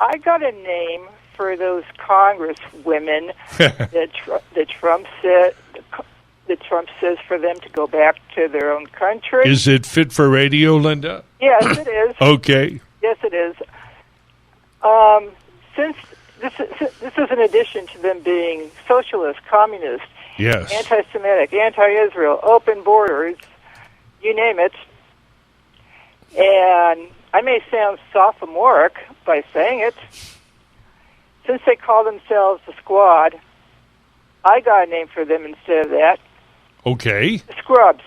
I got a name for those congresswomen that Trump says for them to go back to their own country. Is it fit for radio, Linda? Yes, it is. Okay. Yes, it is. Since this is in addition to them being socialist, communist, yes, anti-Semitic, anti-Israel, open borders, you name it. And I may sound sophomoric by saying it. Since they call themselves the Squad, I got a name for them instead of that. Okay. The Scrubs.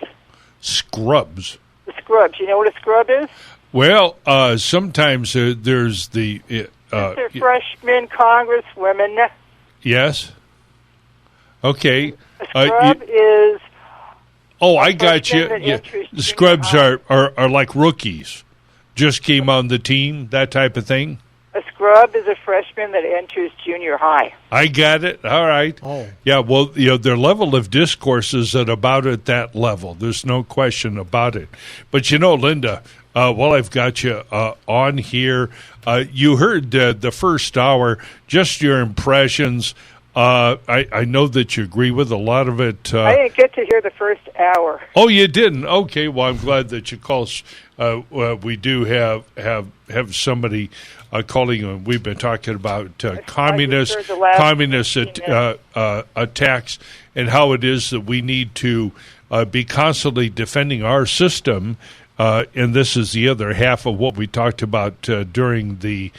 Scrubs. The Scrubs. You know what a scrub is? Well, sometimes there's the... they're freshman congresswomen. Yes. Okay. A scrub is... Oh, I got you. Yeah. The Scrubs are like rookies. Just came on the team, that type of thing. A scrub is a freshman that enters junior high. I got it. All right. Oh. Yeah, well, their level of discourse is at that level. There's no question about it. But, Linda, while I've got you on here, you heard the first hour, just your impressions. I know that you agree with a lot of it. I didn't get to hear the first hour. Oh, you didn't? Okay, well, I'm glad that you called. We do have somebody calling. We've been talking about communist attacks and how it is that we need to be constantly defending our system. And this is the other half of what we talked about during the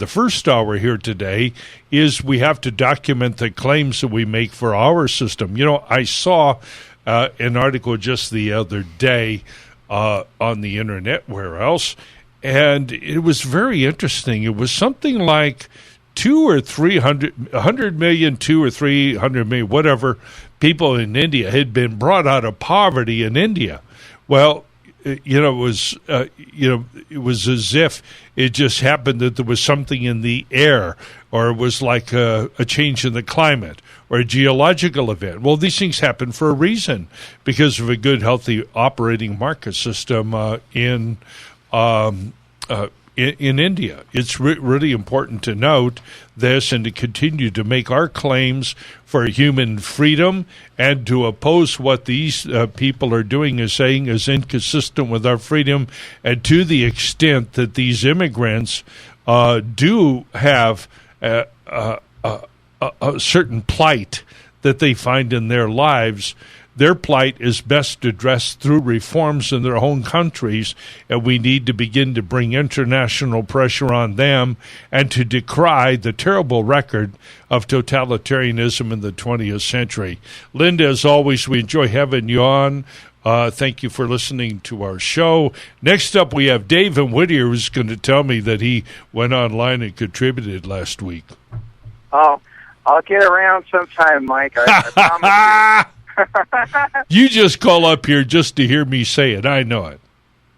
first hour here today, is we have to document the claims that we make for our system. I saw an article just the other day on the internet, where else, and it was very interesting. It was something like 100 million, 2 or 300 million, whatever, people in India had been brought out of poverty in India. Well, it was as if it just happened that there was something in the air, or it was like a change in the climate or a geological event. Well, these things happen for a reason, because of a good, healthy operating market system in India. It's really important to note this and to continue to make our claims for human freedom and to oppose what these people are doing and saying is inconsistent with our freedom, and to the extent that these immigrants do have a certain plight that they find in their lives. Their plight is best addressed through reforms in their own countries, and we need to begin to bring international pressure on them and to decry the terrible record of totalitarianism in the 20th century. Linda, as always, we enjoy having you on. Thank you for listening to our show. Next up, we have Dave in Whittier, who's going to tell me that he went online and contributed last week. Oh, I'll get around sometime, Mike. I promise you. You just call up here just to hear me say it. I know it.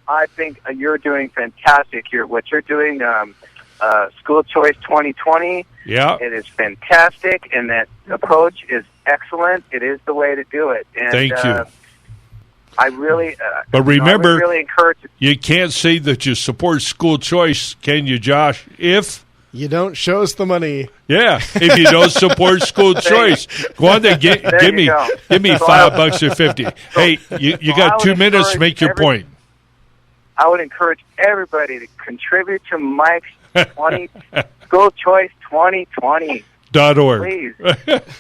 I think you're doing fantastic here. What you're doing, School Choice 2020, yeah, it is fantastic, and that approach is excellent. It is the way to do it. And, thank you. I really, but remember, I really encourage you can't say that you support school choice, can you, Josh? If you don't show us the money. Yeah, if you don't support school choice, go on there, give me $5 or 50. Hey, you got 2 minutes to make your point. I would encourage everybody to contribute to Mike's School Choice 2020. .org. Please.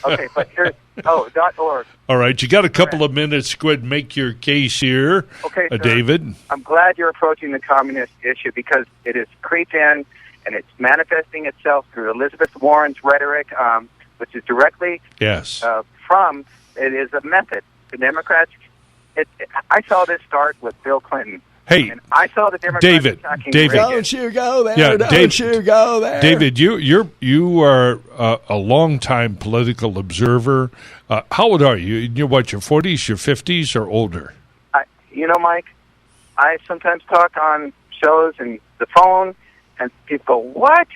Okay, but here's .org. All right, you got a couple of minutes. Go ahead and make your case here, okay, David. I'm glad you're approaching the communist issue, because it is creeped in, and it's manifesting itself through Elizabeth Warren's rhetoric, which is directly from, it is a method. The Democrats, I saw this start with Bill Clinton. Hey, and I saw the Democrats David, don't you go there? Yeah, don't you go there, David? You are a longtime political observer. How old are you? You're what? Your 40s, your 50s, or older? Mike, I sometimes talk on shows and the phone, and people go, "What?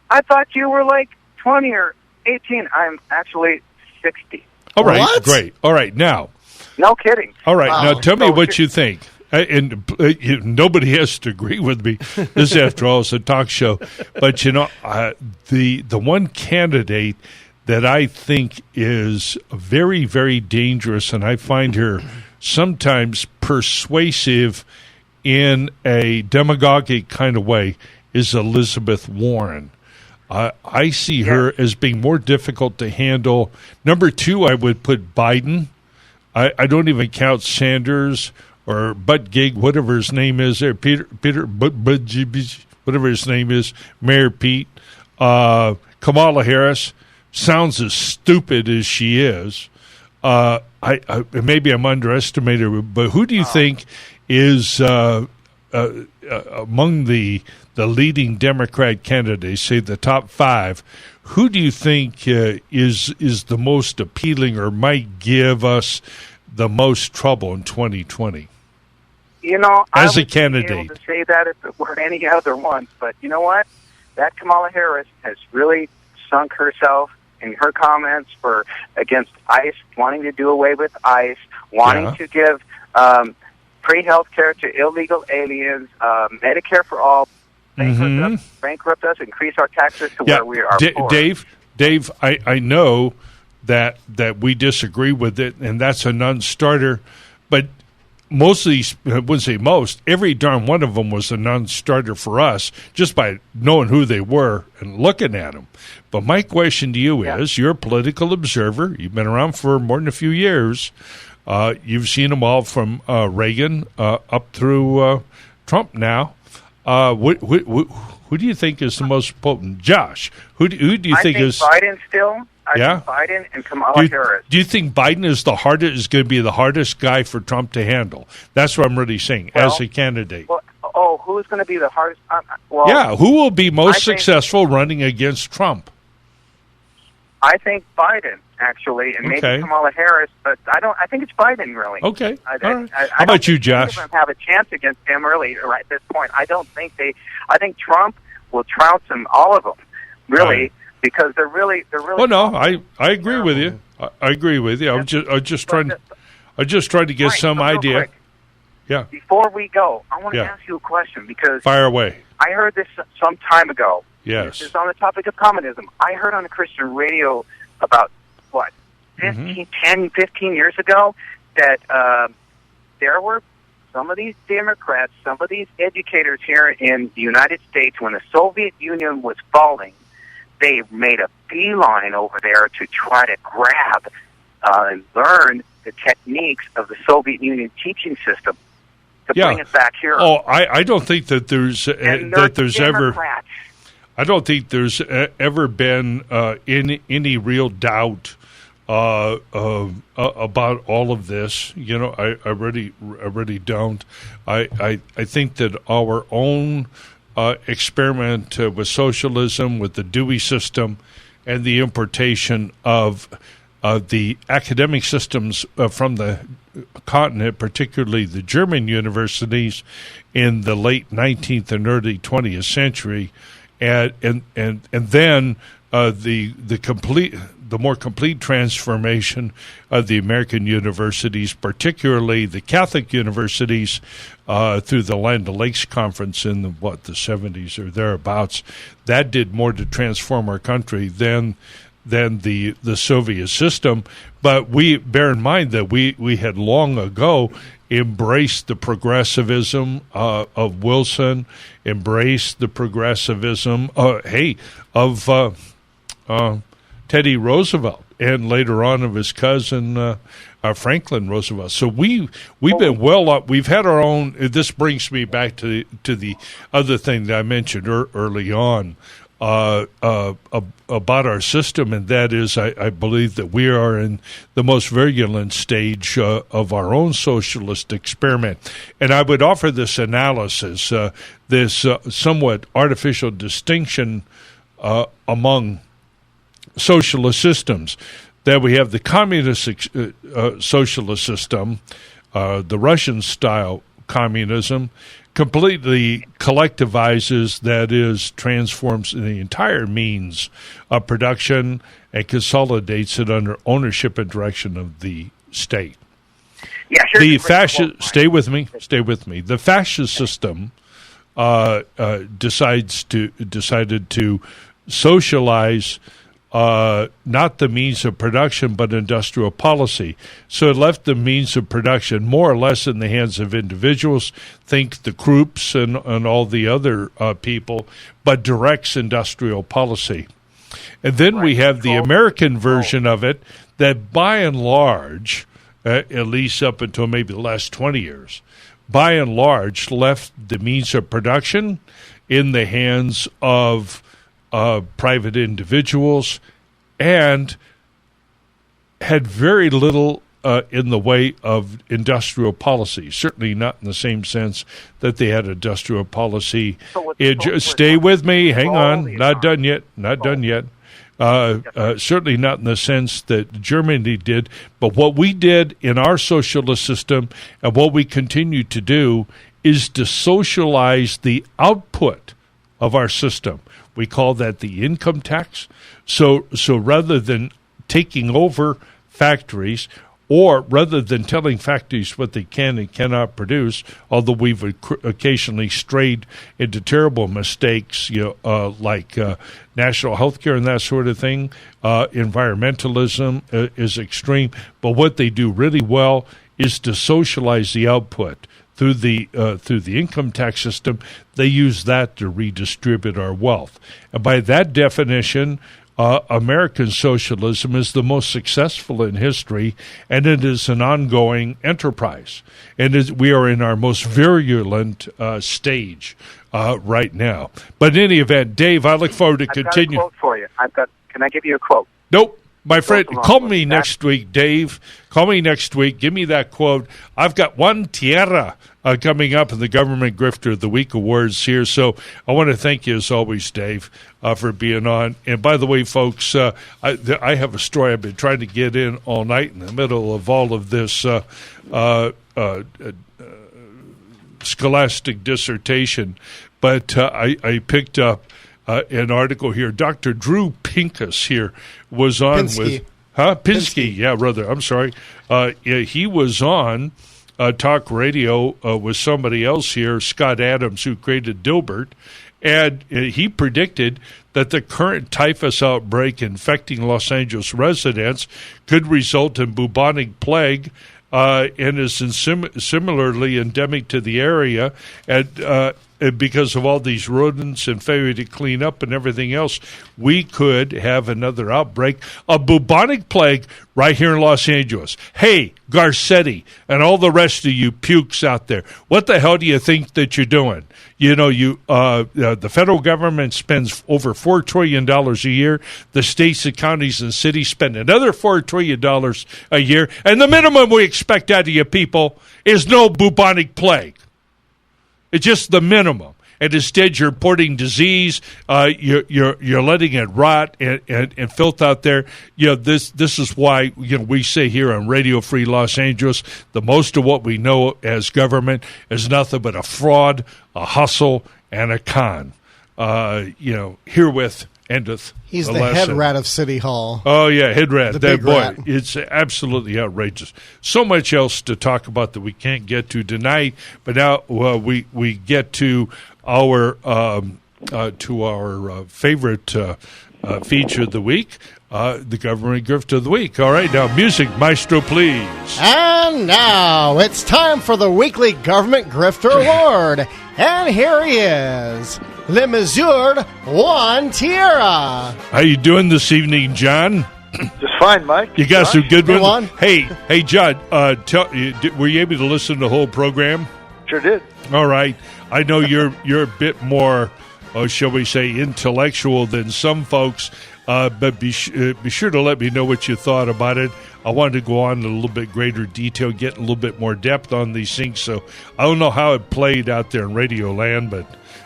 I thought you were like 20 or 18." I'm actually 60. All right, what? Great. All right, now. No kidding. All right, now tell me what you think. And nobody has to agree with me. This, after all, is a talk show. But, the one candidate that I think is very, very dangerous, and I find her sometimes persuasive in a demagogic kind of way, is Elizabeth Warren. I see her as being more difficult to handle. Number 2, I would put Biden. I don't even count Sanders or Buttigieg, whatever his name is there, Peter, whatever his name is, Mayor Pete. Kamala Harris sounds as stupid as she is. Maybe I'm underestimating her, but who do you think is among the leading Democrat candidates, say the top 5, who do you think is the most appealing or might give us the most trouble in 2020? As a candidate, I would be able to say that if it were any other one, but you know what? That Kamala Harris has really sunk herself in her comments against ICE, wanting to do away with ICE, wanting to give free health care to illegal aliens, Medicare for all, bankrupt us, increase our taxes to where we are poor. Dave, I know that we disagree with it, and that's a non-starter, but most of these, I wouldn't say most, every darn one of them was a non-starter for us just by knowing who they were and looking at them. But my question to you is, you're a political observer. You've been around for more than a few years. You've seen them all from Reagan up through Trump now. Who do you think is the most potent? Josh, who do you think is... I think Biden still. I think Biden and Kamala Harris. Do you think Biden is going to be the hardest guy for Trump to handle? That's what I'm really saying, as a candidate. Well, who's going to be the hardest? Who will be most I think- successful running against Trump? I think Biden, actually, and maybe Okay. Kamala Harris, but I think it's Biden, really. Okay. I All right. I How don't about you, think any of Josh? them have a chance against him early, right at this point. I think Trump will trounce them, all of them, really, Right. because they're really. Oh no, I agree with you. I agree with you. I'm just trying to get Right, some but real idea. quick, Yeah. before we go, I want to Yeah. ask you a question because Fire away. I heard this some time ago. Yes. This is on the topic of communism. I heard on the Christian radio about, 15 years ago, that there were some of these Democrats, some of these educators here in the United States, when the Soviet Union was falling, they made a beeline over there to try to grab and learn the techniques of the Soviet Union teaching system to Yeah. bring it back here. Oh, I don't think that there's And that they're there's ever. Democrats. I don't think there's ever been any real doubt about all of this. You know, I really don't. I think that our own experiment with socialism, with the Dewey system, and the importation of the academic systems from the continent, particularly the German universities, in the late 19th and early 20th century, and then the more complete transformation of the American universities, particularly the Catholic universities, through the Land O'Lakes Conference in the 70s or thereabouts. That did more to transform our country than the Soviet system. But we bear in mind that we had long ago embraced the progressivism of Wilson, embraced the progressivism of Teddy Roosevelt, and later on of his cousin Franklin Roosevelt. So we've been well up. We've had our own. This brings me back to the other thing that I mentioned early on about our system, and that is, I believe that we are in the most virulent stage of our own socialist experiment. And I would offer this analysis, this somewhat artificial distinction among socialist systems, that we have the communist socialist system, the Russian-style communism, completely collectivizes, that is, transforms the entire means of production and consolidates it under ownership and direction of the state. Yeah, The fascist, stay with me. The fascist system decided to socialize not the means of production, but industrial policy. So it left the means of production more or less in the hands of individuals, think the Krupps and all the other people, but directs industrial policy. And then we have the American version of it that by and large, at least up until maybe the last 20 years, by and large left the means of production in the hands of private individuals, and had very little in the way of industrial policy. Certainly not in the same sense that they had industrial policy. Stay with me. Hang on. Not done yet. Certainly not in the sense that Germany did. But what we did in our socialist system, and what we continue to do, is to socialize the output of our system. We call that the income tax. So rather than taking over factories, or rather than telling factories what they can and cannot produce, although we've occasionally strayed into terrible mistakes, like national health care and that sort of thing, environmentalism is extreme. But what they do really well is to socialize the output. Through the income tax system, they use that to redistribute our wealth. And by that definition, American socialism is the most successful in history, and it is an ongoing enterprise. And we are in our most virulent stage right now. But in any event, Dave, I look forward to continuing. I've got a quote for you. Can I give you a quote? Nope. My friend, wrong call with me that. next week, Dave. Call me next week. Give me that quote. I've got Juan Tierra coming up in the Government Grifter of the Week Awards here. So I want to thank you, as always, Dave, for being on. And by the way, folks, I have a story I've been trying to get in all night in the middle of all of this scholastic dissertation. But I picked up an article here. Dr. Drew Pincus here was on Pinsky. with Pinsky. Yeah, brother. I'm sorry. He was on talk radio with somebody else here, Scott Adams, who created Dilbert, and he predicted that the current typhus outbreak infecting Los Angeles residents could result in bubonic plague. And is similarly endemic to the area, and because of all these rodents and failure to clean up and everything else, we could have another outbreak of bubonic plague right here in Los Angeles. Hey, Garcetti and all the rest of you pukes out there, what the hell do you think that you're doing? You know, the federal government spends over $4 trillion a year. The states, the counties, and cities spend another $4 trillion a year. And the minimum we expect out of you people is no bubonic plague. It's just the minimum. And instead, you're importing disease. You're letting it rot and filth out there. You know, this is why we say here on Radio Free Los Angeles, the most of what we know as government is nothing but a fraud, a hustle, and a con. Herewith endeth. He's the lesson. head rat of City Hall. Oh, yeah, head rat. The That big boy, rat. it's absolutely outrageous. So much else to talk about that we can't get to tonight, but now we get to our favorite feature of the week, the Government Gift of the Week. All right, now music, maestro, please. And now it's time for the weekly Government Grifter Award. And here he is, Le Mesure Juan Tierra. How you doing this evening, John? Just fine, Mike. You got some good Go ones? on. Hey, John, were you able to listen to the whole program? Sure did. All right. I know you're a bit more, shall we say, intellectual than some folks, but be sure to let me know what you thought about it. I wanted to go on in a little bit greater detail, get a little bit more depth on these things. So I don't know how it played out there in Radio Land, but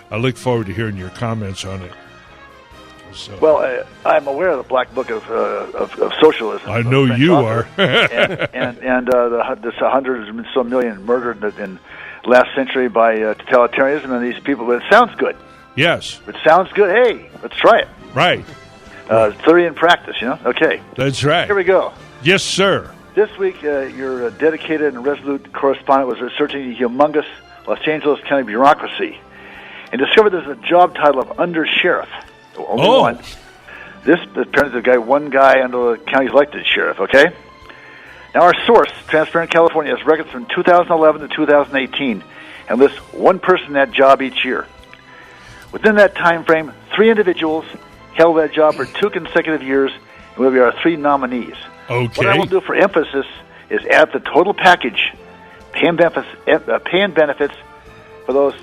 I look forward to hearing your comments on it. So. Well, I'm aware of the Black Book of socialism. I know French you author. are. and this hundreds and so million murdered in last century by totalitarianism and these people. But it sounds good. Yes. It sounds good. Hey, let's try it. Right. Theory and practice, Okay. That's right. Here we go. Yes, sir. This week, your dedicated and resolute correspondent was researching the humongous Los Angeles County bureaucracy and discovered there's a job title of under-sheriff. Only one. This apparently is one guy under the county's elected sheriff, okay? Now, our source, Transparent California, has records from 2011 to 2018 and lists one person in that job each year. Within that time frame, 3 individuals held that job for 2 consecutive years, and we are 3 nominees. Okay. What I will do for emphasis is add the total package, pay and benefits for those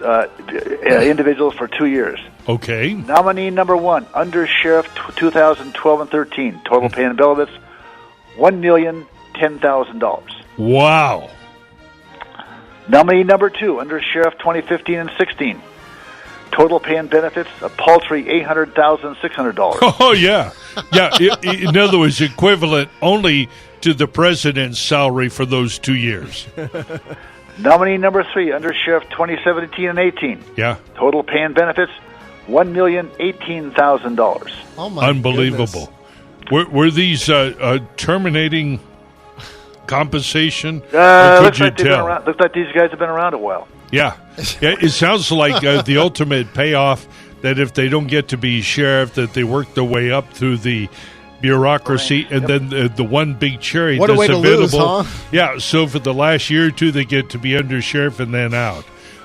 individuals for 2 years. Okay. Nominee number 1, Under Sheriff 2012 and 13, total pay and benefits $1,010,000. Wow. Nominee number 2, Under Sheriff 2015 and 16, total pay and benefits a paltry $800,600. Oh, yeah. Yeah, in other words, equivalent only to the president's salary for those 2 years. Nominee number 3, Under Sheriff 2017 and 18. Yeah. Total pay and benefits $1,018,000. Oh my Unbelievable. Were these terminating compensation? Or Looks could you tell? looks like these guys have been around a while. Yeah. It sounds like the ultimate payoff that if they don't get to be sheriff, that they work their way up through the bureaucracy, and then the one big cherry What a that's way to available. lose, huh? Yeah, so for the last year or two, they get to be under sheriff and then out.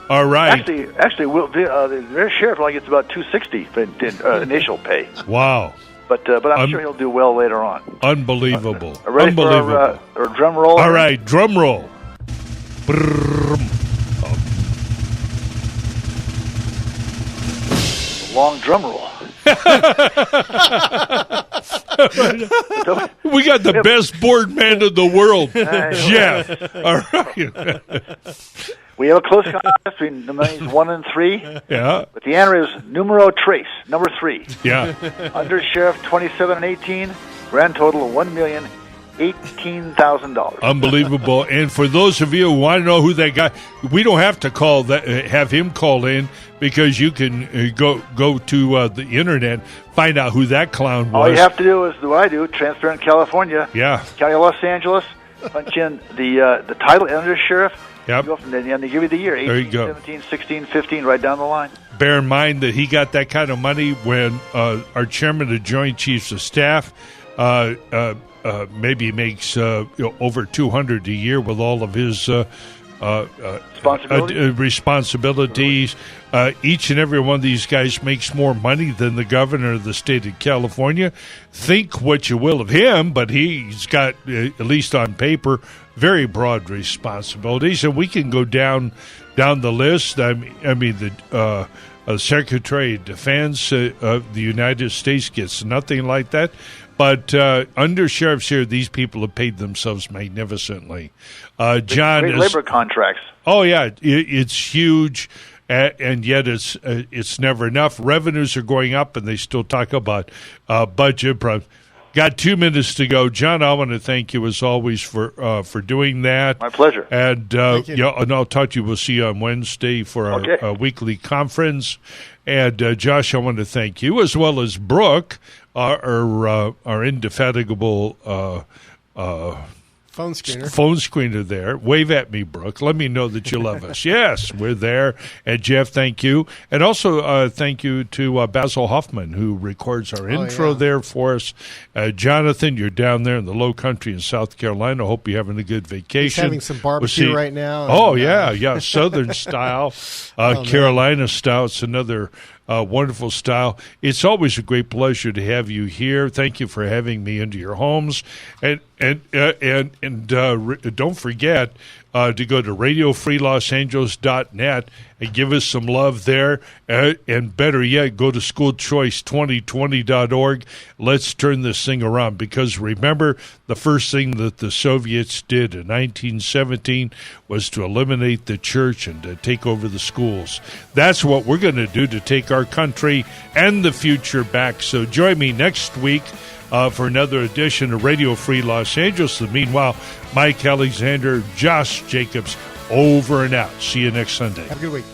All right. Actually, their sheriff only gets about $260 in initial pay. Wow. But I'm sure he'll do well later on. Unbelievable. Ready Unbelievable. for our drum roll? All right, drum roll. Brrrm. Long drum roll. We got the best board man in the world, Jeff. All right. We have a close contest between the names 1 and 3. Yeah. But the answer is numero trace, number 3. Yeah. Under Sheriff 27 and 18, grand total of $1,018,000. Unbelievable. And for those of you who want to know who that guy, we don't have to call that, have him call in, because you can go to the internet, find out who that clown was. All you have to do is what I do, Transparent California, Yeah. County of Los Angeles, punch in the title, Under Sheriff. Yep. Go from there, and they give you the year, 18, There you go. 17, 16, 15, right down the line. Bear in mind that he got that kind of money when our chairman of the Joint Chiefs of Staff maybe makes over $200 a year with all of his responsibilities. Each and every one of these guys makes more money than the governor of the state of California. Think what you will of him, but he's got, at least on paper, very broad responsibilities, and we can go down the list. I mean the Secretary of Defense of the United States gets nothing like that. But under sheriffs here, these people have paid themselves magnificently. John, Great labor contracts. Oh yeah, it's huge, and yet it's never enough. Revenues are going up, and they still talk about budget. Got 2 minutes to go, John. I want to thank you as always for doing that. My pleasure. And and I'll talk to you. We'll see you on Wednesday for our weekly conference. And Josh, I want to thank you as well as Brooke, our indefatigable phone screener there. Wave at me, Brooke. Let me know that you love us. Yes, we're there. And Jeff, thank you. And also thank you to Basil Hoffman, who records our intro there for us. Jonathan, you're down there in the low country in South Carolina. Hope you're having a good vacation. He's having some barbecue right now. Oh, yeah. Southern style, Carolina style. It's another wonderful style. It's always a great pleasure to have you here. Thank you for having me into your homes. And don't forget to go to radiofreelosangeles.net and give us some love there. And better yet, go to schoolchoice2020.org. Let's turn this thing around, because remember, the first thing that the Soviets did in 1917 was to eliminate the church and to take over the schools. That's what we're going to do to take our country and the future back. So join me next week for another edition of Radio Free Los Angeles. And meanwhile, Mike Alexander, Josh Jacobs, over and out. See you next Sunday. Have a good week.